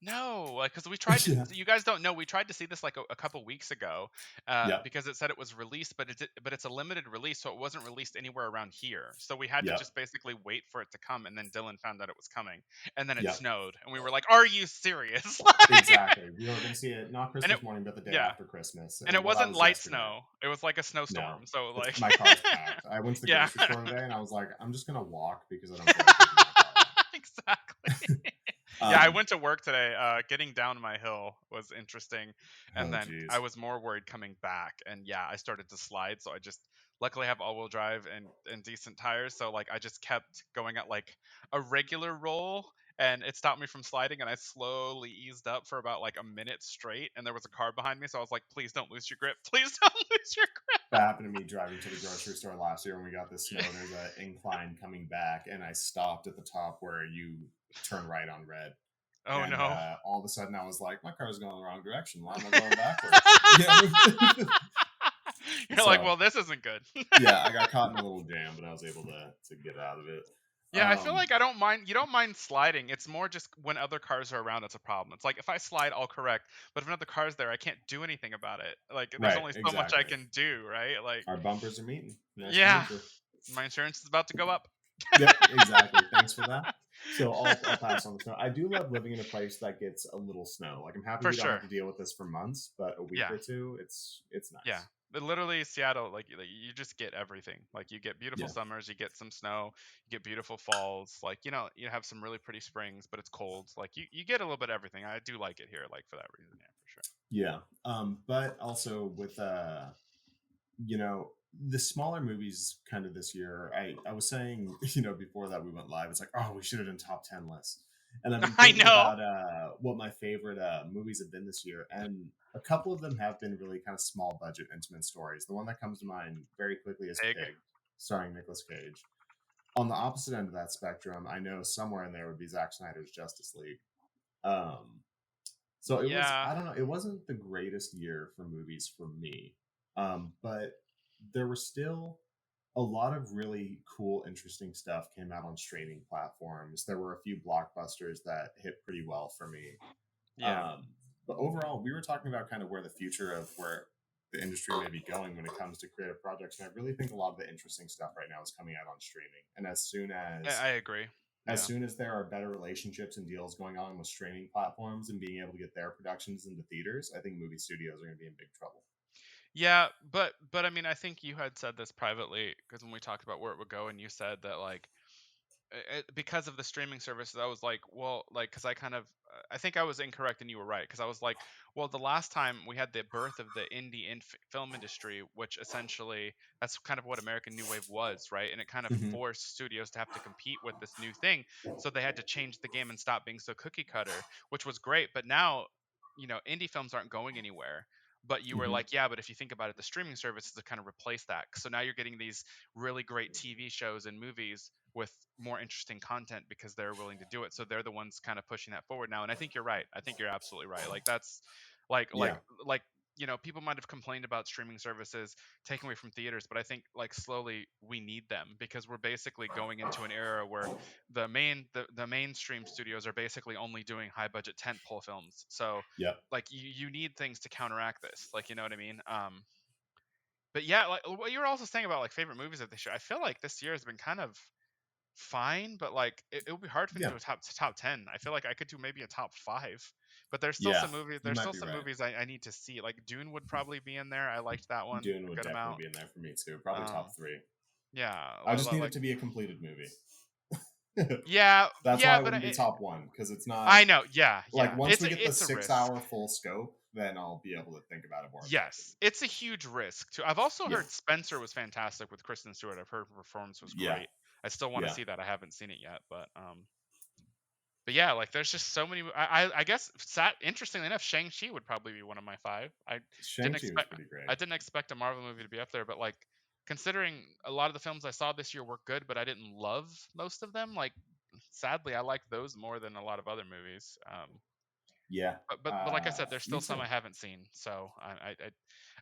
no, like, because we tried to. Yeah. You guys don't know. We tried to see this like a couple weeks ago, Yep. because it said it was released, but it's a limited release, so it wasn't released anywhere around here. So we had to Yep. just basically wait for it to come, and then Dylan found out it was coming, and then it Yep. snowed, and we were like, "Are you serious?" Exactly. We were going to see it not And Christmas morning, but the day yeah, after Christmas. and it Well, that wasn't was light yesterday. snow. It was like a No, snowstorm. So like, my car's packed. I went to the yeah, grocery store today, and I was like, I'm just going to walk because I don't feel like taking my car. exactly. Yeah, I Um, went to work today. Getting down my hill was interesting, and oh, then I geez. was more worried coming back. And yeah, I started to slide. So I just luckily have all-wheel drive and decent tires. So like I just kept going at like a regular roll, and it stopped me from sliding. And I slowly eased up for about like a minute straight. And there was a car behind me, so I was like, "Please don't lose your grip. Please don't lose your That happened to me driving to the grocery store last year when we got the snow. There's an incline coming back, and I stopped at the top where you turn right on red. grip." Oh And no. all of a sudden, I was like, my car's going the wrong direction. Why am I going backwards? Yeah. You're like, So, well, this isn't good. yeah, I got caught in a little jam, but I was able to get out of it. Yeah, I feel like I don't mind. You don't mind sliding. It's more just when other cars are around, it's a problem. It's like if I slide, I'll correct. But if another car's there, I can't do anything about it. Like there's Right, only so much I exactly. can do, right? Like, Our bumpers are meeting. Nice to yeah, meet you. my insurance is about to go up. Yep, exactly. Thanks for that. So I'll pass on the snow. I do love living in a place that gets a little snow. Like I'm happy For we don't have sget to deal with this for months, but a week Yeah, or two, it's yeah. nice. But literally, Seattle, like you just get everything. Like you get beautiful Yeah. summers, you get some snow, you get beautiful falls. Like you have some really pretty springs, but it's cold. Like you get a little bit of everything. I do like it here, like for that reason. Yeah, for sure. Yeah. But also with you know, the smaller movies kind of this year, I was saying, before that we went live, it's like, oh, we should have done top 10 lists. And I've been I thinking know. about what my favorite movies have been this year. And a couple of them have been really kind of small budget, intimate stories. The one that comes to mind very quickly is Big. Pig, starring Nicolas Cage. On the opposite end of that spectrum, I know somewhere in there would be Zack Snyder's Justice League. Um, so it was, Yeah. I don't know, it wasn't the greatest year for movies for me. But there were still a lot of really cool, interesting stuff came out on streaming platforms. There were a few blockbusters that hit pretty well for me. Yeah. Um, but overall, we were talking about kind of where the future of where the industry may be going when it comes to creative projects. And I really think a lot of the interesting stuff right now is coming out on streaming. And I agree. as Yeah. soon as there are better relationships and deals going on with streaming platforms and being able to get their productions into theaters, I think movie studios are going to be in big trouble. Yeah, but I mean, I think you had said this privately because when we talked about where it would go, and you said that like because of the streaming services, I was like, well, like, because I kind of, I think I was incorrect and you were right. Because I was like, well, the last time we had the birth of the indie film industry, which essentially that's kind of what American New Wave was, right? And it kind of Mm-hmm. forced studios to have to compete with this new thing. So they had to change the game and stop being so cookie cutter, which was great. But now, indie films aren't going anywhere. But you were Mm-hmm. like, yeah, but if you think about it, the streaming services have kind of replaced that. So now you're getting these really great TV shows and movies with more interesting content because they're willing to do it. So they're the ones kind of pushing that forward now. And I think you're right. I think you're absolutely right. Like that's like like Yeah. like people might have complained about streaming services taking away from theaters, but I think like slowly we need them because we're basically going into an era where the mainstream studios are basically only doing high budget tentpole films. So Yep. like you need things to counteract this. Like you know what I mean? but yeah, like what you were also saying about like favorite movies of this year. I feel like this year has been kind of fine, but like it would be hard for me to Yeah, do a top 10. I feel like I could do maybe a top 5, but there's still yeah, some movies. you There's might still be some right. movies I need to see. Like Dune would probably be in there. I liked that one Dune a would good definitely amount. be in there for me too. Probably Um, top three. yeah, I just need it like to be a completed movie. yeah, That's why yeah, it but wouldn't be top one, because it's not I know. Yeah, like yeah. once we get the It's a six risk. hour full scope, then I'll be able to think about it more Yes, objectively. it's a huge risk too. I've also Yeah, heard Spencer was fantastic with Kristen Stewart. I've heard her performance was yeah, great. I still want to yeah. see that. I haven't seen it yet, but yeah, like there's just so many. I guess interestingly enough, Shang-Chi would probably be one of my 5. Didn't Shang-Chi was expect pretty great. I didn't expect a Marvel movie to be up there, but like considering a lot of the films I saw this year were good, but I didn't love most of them. Like sadly, I like those more than a lot of other movies. Yeah, But like I said, there's me still some too. I haven't seen. So I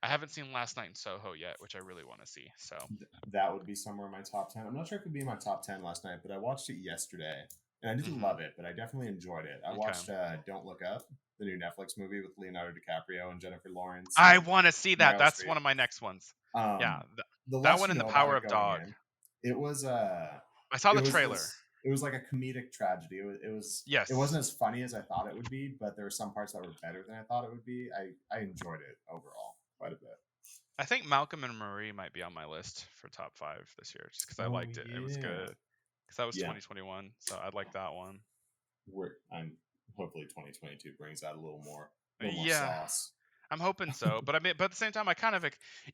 haven't seen Last Night in Soho yet, which I really want to see. So That would be somewhere in my top 10. I'm not sure if it'd be in my top 10 last night, but I watched it yesterday. And I didn't hmm love it, but I definitely enjoyed it. I okay. watched Don't Look Up, the new Netflix movie with Leonardo DiCaprio and Jennifer Lawrence I and want to see that. Meryl That's Streep. one of my next ones. Yeah, Um, the that less one you and The know about Power it of going Dog. in, it was I saw it the was trailer. this it was like a comedic tragedy. It Yes, wasn't as funny as I thought it would be, but there were some parts that were better than I thought it would be. I enjoyed it overall quite a bit. I think Malcolm and Marie might be on my list for top 5 this year, just because I Oh liked it. It was yeah. good. Because that was Yeah. 2021, so I'd like that one. I'm hopefully 2022 brings out a little more Yeah, sauce. I'm hoping so. But I mean, but at the same time, I kind of,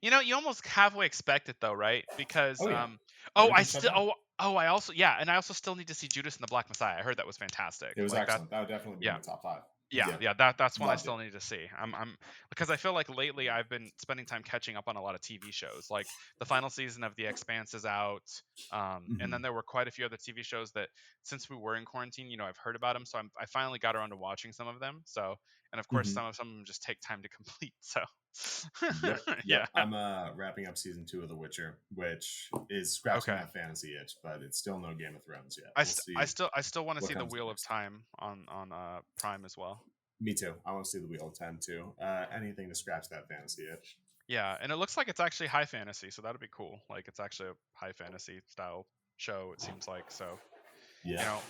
you almost halfway expect it though, right? Because Oh yeah. oh, I Everything's set still, up. I also, yeah, and I also still need to see Judas and the Black Messiah. I heard that was fantastic. It was Like that, excellent. That would definitely be in yeah. my top five. Yeah, Yeah. yeah, that's one I Loved still it. need to see. I'm because I feel like lately I've been spending time catching up on a lot of TV shows. Like the final season of The Expanse is out, and then Hmm. there were quite a few other TV shows that since we were in quarantine, I've heard about them. So I finally got around to watching some of them. So and of course Hmm. some of them just take time to complete. So Yep. yeah, Yep. I'm wrapping up season 2 of The Witcher, which is scratching okay. that fantasy itch, but it's still no Game of Thrones yet. I We'll st- see I still want to what see the comes Wheel of next. Time on Prime as well. Me too. I want to see the Wheel of Time too. Anything to scratch that fantasy itch. Yeah, and it looks like it's actually high fantasy, so that'd be cool. Like it's actually a high fantasy style show. It seems like so. You Yeah. know,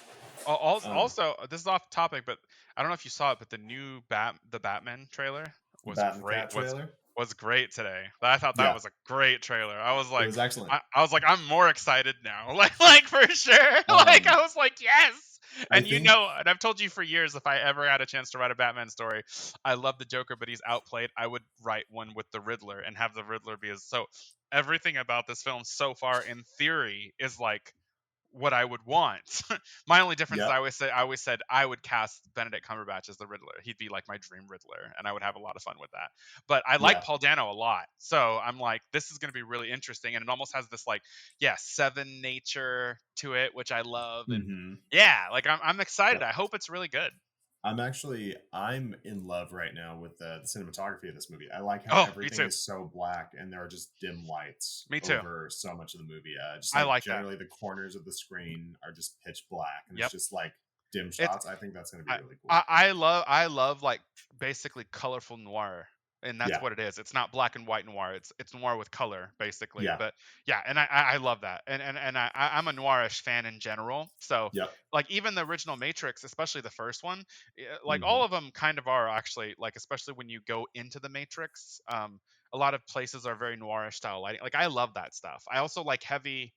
Um, also this is off topic, but I don't know if you saw it, but the Batman trailer the was Bat and the great. Cat trailer. Was great today. I thought that Yeah, was a great trailer. I was it like, was excellent. I'm more excited now. Like for sure. Like Um, I was like, yes. I And think and I've told you for years, if I ever had a chance to write a Batman story, I love the Joker, but he's outplayed. I would write one with the Riddler and have the Riddler be as so. Everything about this film so far, in theory, is like what I would want. My only difference is yeah. I always said I would cast Benedict Cumberbatch as the Riddler. He'd be like my dream Riddler, and I would have a lot of fun with that. But I like Yeah. Paul Dano a lot, so I'm like, this is going to be really interesting, and it almost has this like, yeah, Seven nature to it, which I love, and Hmm. yeah, like I'm excited. Yep. I hope it's really good. I'm in love right now with the cinematography of this movie. I like how Oh, me everything too. is so black and there are just dim lights Me too. over so much of the movie. Just I like like that. generally the corners of the screen are just pitch black and it's Yep. just like dim It's shots. I think that's going to be I, really cool. I love like basically colorful noir, and that's Yeah. what it is. It's not black and white noir. It's noir with color basically. Yeah. But yeah, and I love that. And I'm a noirish fan in general. So Yep. like even the original Matrix, especially the first one, like Hmm. all of them kind of are actually like, especially when you go into the Matrix. A lot of places are very noirish style lighting. Like I love that stuff. I also like heavy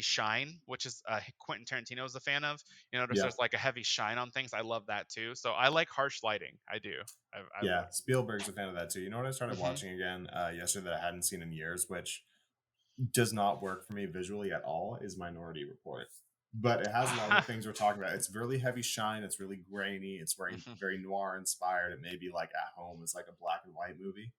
shine, which is Quentin Tarantino is a fan of. Notice Yeah. there's like a heavy shine on things. I love that too. So I like harsh lighting. I do. I Yeah. love. Spielberg's a fan of that too. You know what I started Hmm watching again yesterday that I hadn't seen in years, which does not work for me visually at all, is Minority Report. But it has a lot of the things we're talking about. It's really heavy shine. It's really grainy. It's very noir inspired. It may be like at home. It's like a black and white movie.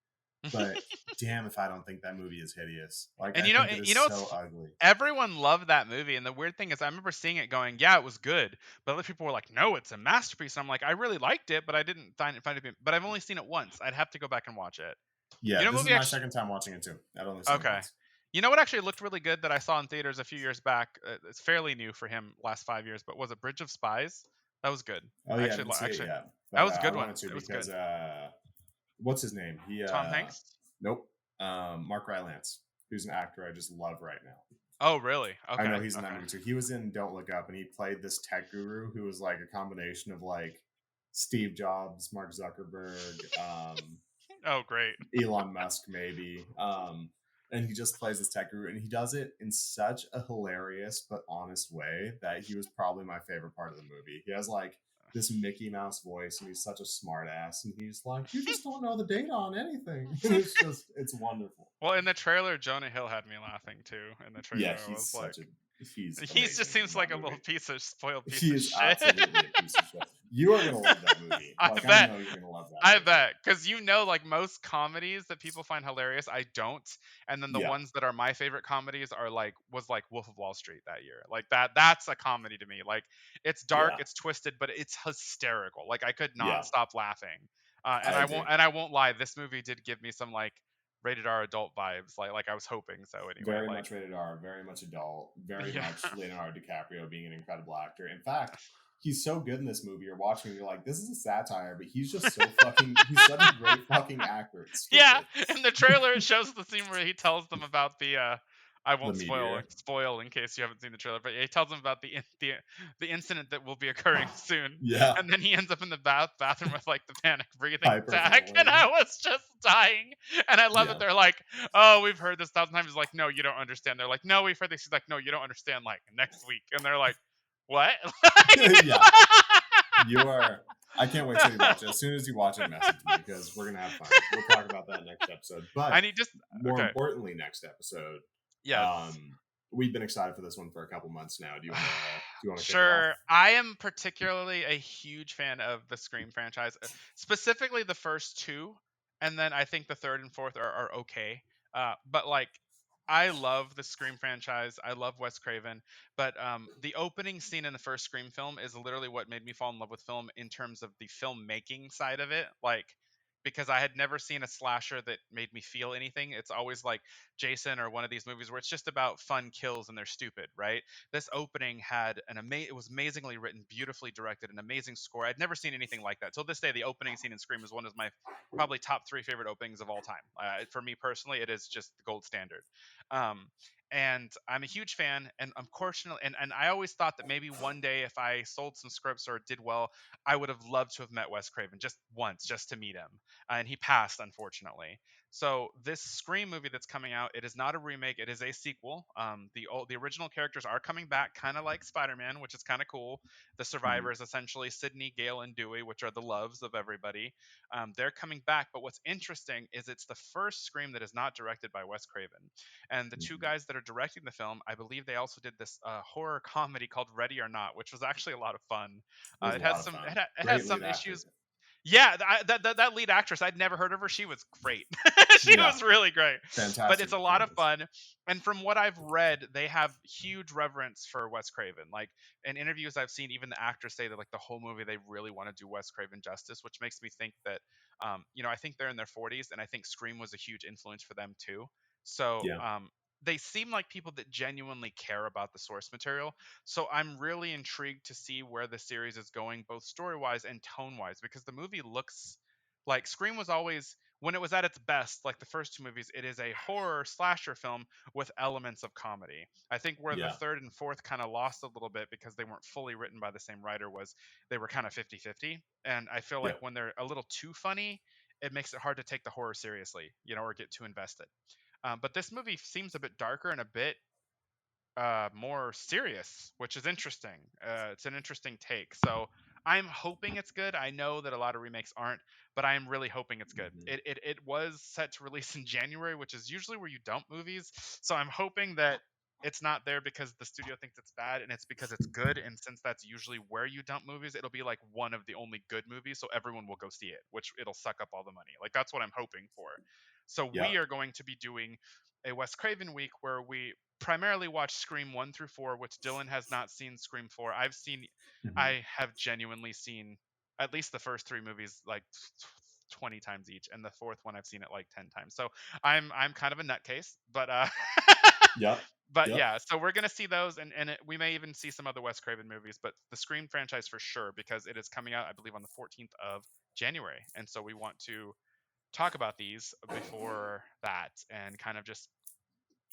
But damn if I don't think that movie is hideous. Like and I think it you is know, so it's ugly. everyone loved that movie. And the weird thing is, I remember seeing it going, yeah, it was good. But other people were like, no, it's a masterpiece. I'm like, I really liked it, but I didn't find it. But I've only seen it once. I'd have to go back and watch it. Yeah, this is Movie my actually. second time watching it too. I'd only seen it Okay. once. You know what actually looked really good that I saw in theaters a few years back? It's fairly new for him, last 5 years, but was it Bridge of Spies? That was good. Oh yeah, I didn't see it Actually, yet, that but was a I good one. wanted to It was good. because what's his name? He Tom Hanks. nope. Mark Rylance, who's an actor I just love right now. Oh, really? I know Okay. he's in that movie too. He was in Don't Look Up, and he played this tech guru who was like a combination of like Steve Jobs, Mark Zuckerberg, Oh, great. Elon Musk, maybe. And he just plays this tech guru, and he does it in such a hilarious but honest way that he was probably my favorite part of the movie. He has like this Mickey Mouse voice, and he's such a smart ass, and he's like, "You just don't know the data on anything." It's wonderful. Well, in the trailer, Jonah Hill had me laughing too. In the trailer, Yeah, I was like, he's he just amazing in seems like that a movie. little spoiled piece He of is shit. absolutely a piece of shit. You are gonna love that movie. I Like, I bet. know you're gonna love that I movie. bet, because like most comedies that people find hilarious, I don't. And then the Yeah, ones that are my favorite comedies are was like Wolf of Wall Street that year. Like that's a comedy to me. Like it's dark, yeah, it's twisted, but it's hysterical. Like I could not yeah. stop laughing. And I I agree. won't lie, this movie did give me some like rated R adult vibes. Like I was hoping so anyway. Very Like much rated R, very much adult, very yeah. much Leonardo DiCaprio being an incredible actor. In fact, he's so good in this movie. You're watching, you're like, this is a satire, but he's just so fucking. He's such a great fucking actor. It's Yeah, stupid. in the trailer it shows the scene where he tells them about the I The won't meteor. spoil in case you haven't seen the trailer, but he tells them about the incident that will be occurring soon, Yeah, and then he ends up in the bathroom with like the panic breathing attack, and hyperventilating. I was just dying. And I love that Yeah, they're like, "Oh, we've heard this 1,000 times." He's like, "No, you don't understand." They're like, "No, we've heard this." He's like, "No, you don't understand." Like next week, and they're like, "What?" yeah. You are. I can't wait till you watch it. As soon as you watch it, message me because we're gonna have fun. We'll talk about that next episode. I But need just more okay. importantly, next episode, Yes. we've been excited for this one for a couple months now. Do you want to kick it off? Sure. I am particularly a huge fan of the Scream franchise, specifically the first two, and then I think the third and fourth are okay. But like, I love the Scream franchise. I love Wes Craven, but the opening scene in the first Scream film is literally what made me fall in love with film in terms of the filmmaking side of it. Like, because I had never seen a slasher that made me feel anything. It's always like Jason or one of these movies where it's just about fun kills and they're stupid, right? This opening had it was amazingly written, beautifully directed, an amazing score. I'd never seen anything like that. Till this day, the opening scene in Scream is one of my probably top three favorite openings of all time. For me personally, it is just the gold standard. Um, and I'm a huge fan, and unfortunately, and I always thought that maybe one day if I sold some scripts or did well, I would have loved to have met Wes Craven just once, just to meet him. And he passed, unfortunately. So this Scream movie that's coming out, it is not a remake; it is a sequel. The original characters are coming back, kind of like Spider-Man, which is kind of cool. The Mm-hmm, survivors, essentially Sydney, Gale, and Dewey, which are the loves of everybody, they're coming back. But what's interesting is it's the first Scream that is not directed by Wes Craven, and the two mm-hmm. guys that are directing the film, I believe they also did this horror comedy called Ready or Not, which was actually a lot of fun. It was a It has lot of fun. it has Great some lead actor. issues. Yeah, that lead actress, I'd never heard of her. She was great. She Yeah, was really great. But fantastic it's a lot of performance. fun. And from what I've read, they have huge reverence for Wes Craven. Like in interviews I've seen, even the actors say that like the whole movie they really want to do Wes Craven justice, which makes me think that I think they're in their 40s, and I think Scream was a huge influence for them too. So Yeah, they seem like people that genuinely care about the source material. So I'm really intrigued to see where the series is going, both story wise and tone wise, because the movie looks like Scream was always, when it was at its best, like the first two movies, it is a horror slasher film with elements of comedy. I think where the yeah, third and fourth kind of lost a little bit because they weren't fully written by the same writer was they were kind of 50-50. And I feel yeah. like when they're a little too funny, it makes it hard to take the horror seriously, or get too invested. But this movie seems a bit darker and a bit more serious, which is interesting. It's an interesting take. So I'm hoping it's good. I know that a lot of remakes aren't, but I am really hoping it's good. Mm-hmm. It was set to release in January, which is usually where you dump movies. So I'm hoping that it's not there because the studio thinks it's bad and it's because it's good. And since that's usually where you dump movies, it'll be like one of the only good movies. So everyone will go see it, which it'll suck up all the money. Like that's what I'm hoping for. So Yeah. we are going to be doing a Wes Craven week where we primarily watch Scream 1 through 4, which Dylan has not seen Scream 4. Mm-hmm. I have genuinely seen at least the first three movies like 20 times each, and the fourth one I've seen it like 10 times. So I'm kind of a nutcase, but Yep. but Yep. yeah, so we're gonna see those, and we may even see some other Wes Craven movies, but the Scream franchise for sure because it is coming out, I believe, on the 14th of January, and so we want to talk about these before that and kind of just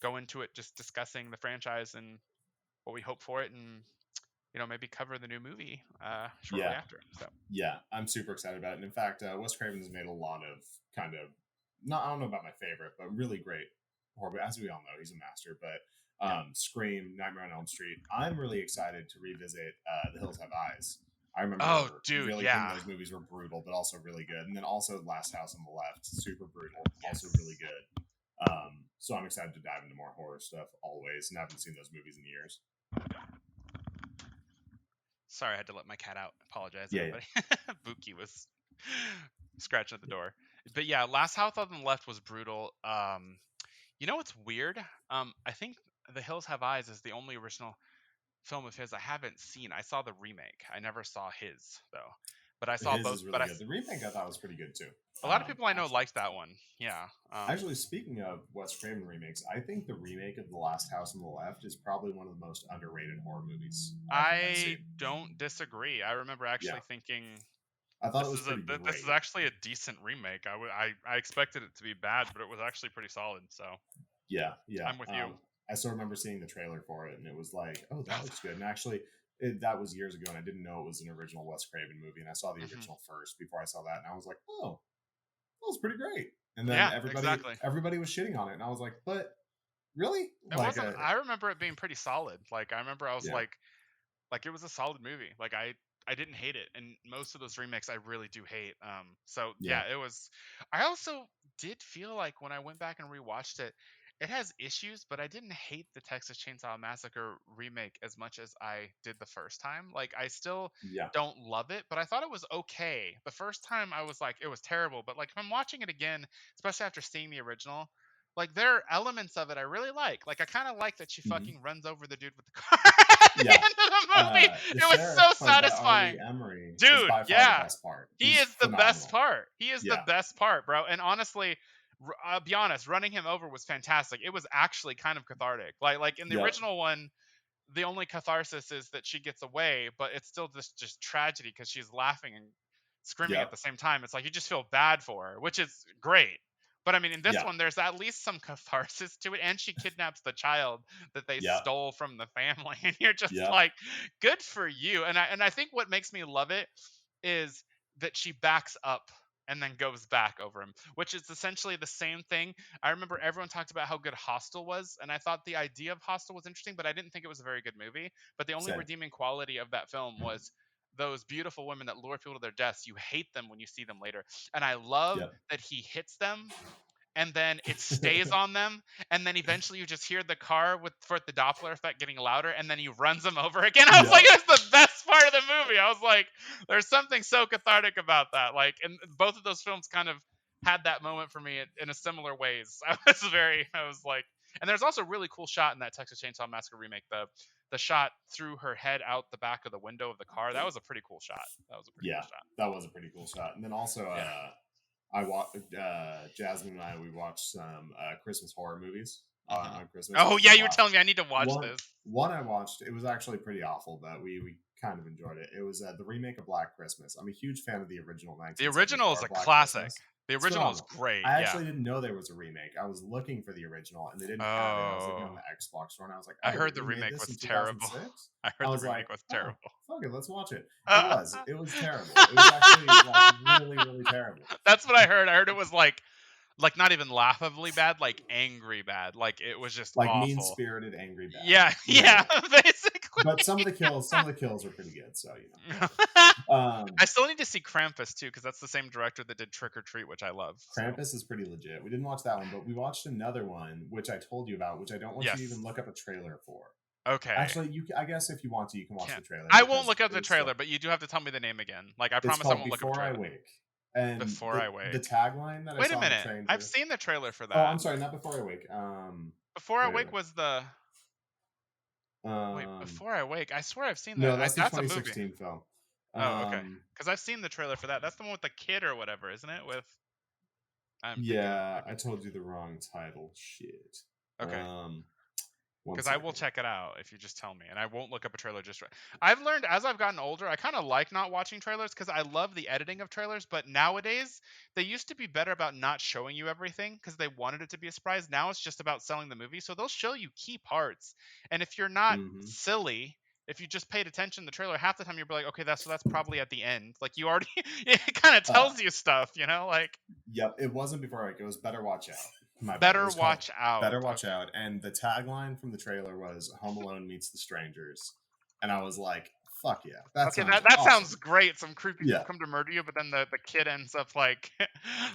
go into it, just discussing the franchise and what we hope for it, and maybe cover the new movie shortly Yeah, after. So yeah, I'm super excited about it. And in fact, Wes Craven's made a lot of kind of not I don't know about my favorite, but really great horror. But as we all know, he's a master. But yeah. Scream, Nightmare on Elm Street. I'm really excited to revisit The Hills Have Eyes. I Oh, remember dude, really thinking yeah. those movies were brutal, but also really good. And then also Last House on the Left, super brutal, also really Yes. good. So I'm excited to dive into more horror stuff always, and I haven't seen those movies in years. Sorry, I had to let my cat out. Apologize, Yeah, everybody. Buki was scratching at the door. But yeah, Last House on the Left was brutal. You know what's weird? I think The Hills Have Eyes is the only original film of his I haven't seen. I saw the remake. I never saw his though. But I saw his both. is really good. The remake I thought was pretty good too. A lot of people I know Actually, liked that one. Yeah. actually, speaking of Wes Craven remakes, I think the remake of The Last House on the Left is probably one of the most underrated horror movies I think I've I seen. don't disagree. I remember Yeah, actually thinking I thought it this was is a pretty this is great. actually a decent remake. I expected it to be bad, but it was actually pretty solid. So Yeah, yeah. I'm with you. I still remember seeing the trailer for it, and it was like, oh, that Oh, looks good. And actually, that was years ago, and I didn't know it was an original Wes Craven movie. And I saw the mhm. original first before I saw that, and I was like, oh, that was pretty great. And then Yeah, exactly. everybody was shitting on it, and I was like, but really, It like wasn't. I remember it being pretty solid. Like I remember I was yeah, like it was a solid movie. Like I didn't hate it, and most of those remakes I really do hate. So yeah, yeah, it was. I also did feel like when I went back and rewatched it, it has issues, but I didn't hate the Texas Chainsaw Massacre remake as much as I did the first time. Like I still yeah, don't love it, but I thought it was okay. The first time I was like it was terrible, but like if I'm watching it again, especially after seeing the original. Like there are elements of it I really like. Like I kind of like that she hmm fucking runs over the dude with the car at the yeah. end of the movie. The It was sheriff, so played by Arlie satisfying. Emery, is Dude, by far the yeah. best part. He He's is the best phenomenal. part. He is the Yeah, best part, bro. And honestly, I'll be honest, running him over was fantastic. It was actually kind of cathartic. Like in the yep, original one, the only catharsis is that she gets away, but it's still just tragedy because she's laughing and screaming at yep, the same time. It's like you just feel bad for her, which is great. But I mean, in this yeah, one, there's at least some catharsis to it, and she kidnaps the child that they yep, stole from the family, and you're just yep, like, good for you. And I think what makes me love it is that she backs up and then goes back over him, which is essentially the same thing. I remember everyone talked about how good Hostel was, and I thought the idea of Hostel was interesting, but I didn't think it was a very good movie. But the only same. redeeming quality of that film was those beautiful women that lure people to their deaths. You hate them when you see them later. And I love Yep. that he hits them and then it stays on them, and then eventually you just hear the car with for the Doppler effect getting louder, and then he runs them over again. I was like, Yep. that's the best part of the movie. I was like, there's something so cathartic about that. Like, and both of those films kind of had that moment for me in a similar ways. I was like, and there's also a really cool shot in that Texas Chainsaw Massacre remake. The shot through her head out the back of the window of the car. That was a pretty cool shot. That was a pretty cool Yeah, shot. that was a pretty cool shot. And then also, Yeah. I watched Jasmine and I. We watched some Christmas horror movies Mhm. on Christmas. Oh We yeah, just you were telling watched me I need to watch one. this. One I watched. It was actually pretty awful, but we kind of enjoyed it. It was the remake of Black Christmas. I'm a huge fan of the original The original is 1974 a Black classic. Christmas. The It's original is phenomenal. great. I Yeah. actually didn't know there was a remake. I was looking for the original, and they didn't have it. I was looking on Oh, the Xbox store, and I was like, I "Oh, they heard the remade remake this in was terrible. 2006." I I heard the was like, remake was "Oh, terrible. fuck it, let's watch it." It was. It was terrible. It was actually like really, really terrible. That's what I heard. I heard it was like not even laughably bad, like angry bad. Like it was just Like mean awful. spirited, angry bad. Yeah, Yeah. yeah, basically. But some of the kills were pretty good. So whatever. I still need to see Krampus too, because that's the same director that did Trick or Treat, which I love. So Krampus is pretty legit. We didn't watch that one, but we watched another one, which I told you about, which I don't want you to yes. even look up a trailer for. Okay. Actually, I guess if you want to, you can watch the Can't. trailer I won't because look up it the was still. trailer, but you do have to tell me the name again. Like I It's promise I called won't look up a Before I trailer. Wake, and Before I the Wake. tagline that I Wait a saw on the minute. train. I've seen the trailer for Oh, I'm that. sorry, not Before I Wake. Before I Wait a Wake minute. was the. Wait, Before I Wake. I swear I've seen No, that. that's the That's a movie. 2016 film. Oh, okay. Because I've seen the trailer for that. That's the one with the kid or whatever, isn't it? With. I'm thinking. Yeah, Okay. I told you the wrong title. Shit. Okay. One Because I will second. check it out if you just tell me, and I won't look up a trailer just right. I've learned as I've gotten older, I kind of like not watching trailers because I love the editing of trailers. But nowadays, they used to be better about not showing you everything because they wanted it to be a surprise. Now it's just about selling the movie, so they'll show you key parts. And if you're not Hmm. silly, if you just paid attention to the trailer, half the time you'll be like, okay, that's probably at the end. Like you already, it kind of Uh, tells you stuff, like yep, it wasn't before. Like, it was Better Watch Out. My bad. It better was called watch out. Better Watch Okay. Out, and the tagline from the trailer was "Home Alone meets the strangers," and I was like, "Fuck yeah, that Okay, sounds that sounds awesome." great. Some creepy people Yeah. come to murder you, but then the kid ends up like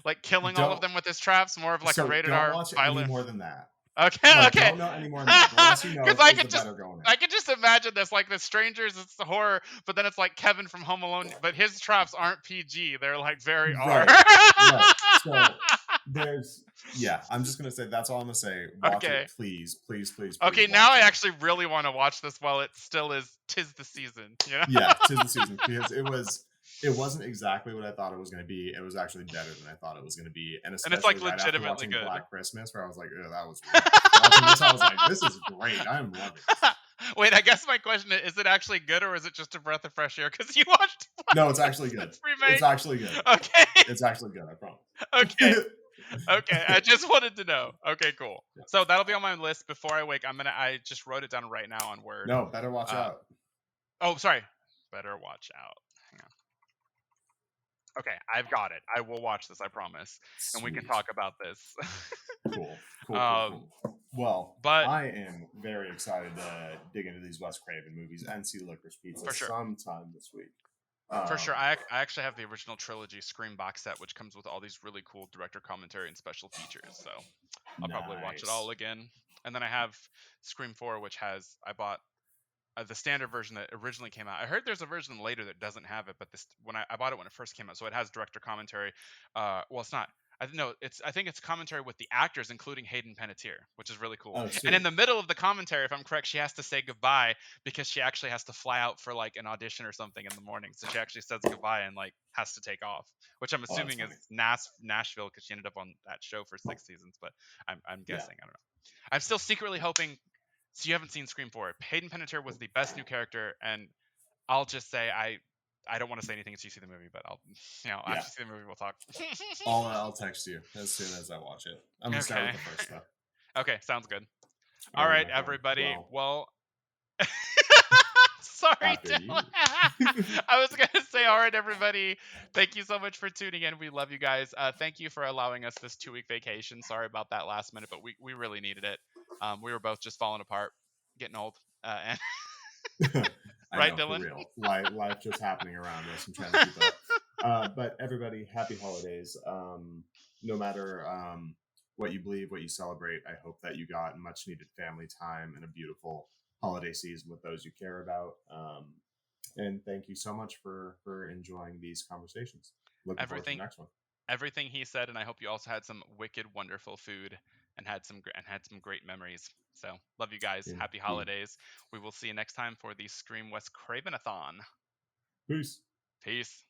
like killing all of Don't them with his traps. More of like a so rated don't R watch any violent. more than that. Okay, Like, okay. don't know any more than that. The less you know Because I is could the just better going in. I could just imagine this like the strangers. It's the horror, but then it's like Kevin from Home Alone, but his traps aren't PG. They're like very R. Right, right. So there's yeah. I'm just gonna say that's all I'm gonna say. Watch it, Okay. please, please, please, Okay, please now watch I it. actually really want to watch this while it still is tis the season, Yeah, 'tis the season, because it wasn't exactly what I thought it was going to be. It was actually better than I thought it was going to be, and And it's especially like right after legitimately watching good. Black Christmas, where I was like, "Oh, that was rough." Watching this, I was like, "This is great. I'm loving this." Wait, I guess my question is it actually good or is it just a breath of fresh air? Because you watched Black No, it's actually good. Christmas It's remake. actually good. Okay. It's actually good. I Okay. promise. Okay. I just wanted to know. Okay, cool. Yeah. So that'll be on my list before I wake. I just wrote it down right now on Word. No, better watch Uh out. oh, sorry. Better watch out. Hang on. Okay, I've got it. I will watch this, I promise. And we can Sweet. talk about this. Cool. Cool. Cool. um Cool. Well, but I am very excited to dig into these Wes Craven movies and see Licorice Pizza for sure. sometime this week. For sure. Um, I actually have the original trilogy Scream box set, which comes with all these really cool director commentary and special features. So I'll probably watch it nice. all again. And then I have Scream 4, which I bought the standard version that originally came out. I heard there's a version later that doesn't have it, but this when I bought it when it first came out, so it has director commentary. Well, it's not. I think it's commentary with the actors, including Hayden Panettiere, which is really cool. Oh, And in sweet. the middle of the commentary, if I'm correct, she has to say goodbye because she actually has to fly out for like an audition or something in the morning. So she actually says goodbye and like has to take off, which I'm Oh, that's assuming is funny. Nashville because she ended up on that show for 6 seasons. But I'm Yeah. guessing. I don't know. I'm still secretly hoping. So you haven't seen Scream 4. Hayden Panettiere was the best new character, and I'll just say I don't want to say anything until you see the movie, but Yeah. after you see the movie we'll talk. I'll text you as soon as I watch it. I'm gonna start Okay. with the first though. Okay, sounds good. All All right, right, my friend. everybody. Well, Well, sorry, after Dylan. you. I was gonna say, all right, everybody. Thank you so much for tuning in. We love you guys. Thank you for allowing us this 2-week vacation. Sorry about that last minute, but we really needed it. We were both just falling apart, getting old. And I right, know, for Dylan? real. Life just happening around us and trying to keep up. But everybody, happy holidays. No matter what you believe, what you celebrate, I hope that you got much needed family time and a beautiful holiday season with those you care about. And thank you so much for enjoying these conversations. Looking forward to the Everything next one. everything he said, and I hope you also had some wicked, wonderful food and had some great memories. So love you guys. Happy Indeed. holidays. We will see you next time for the Scream West Cravenathon. Peace. Peace.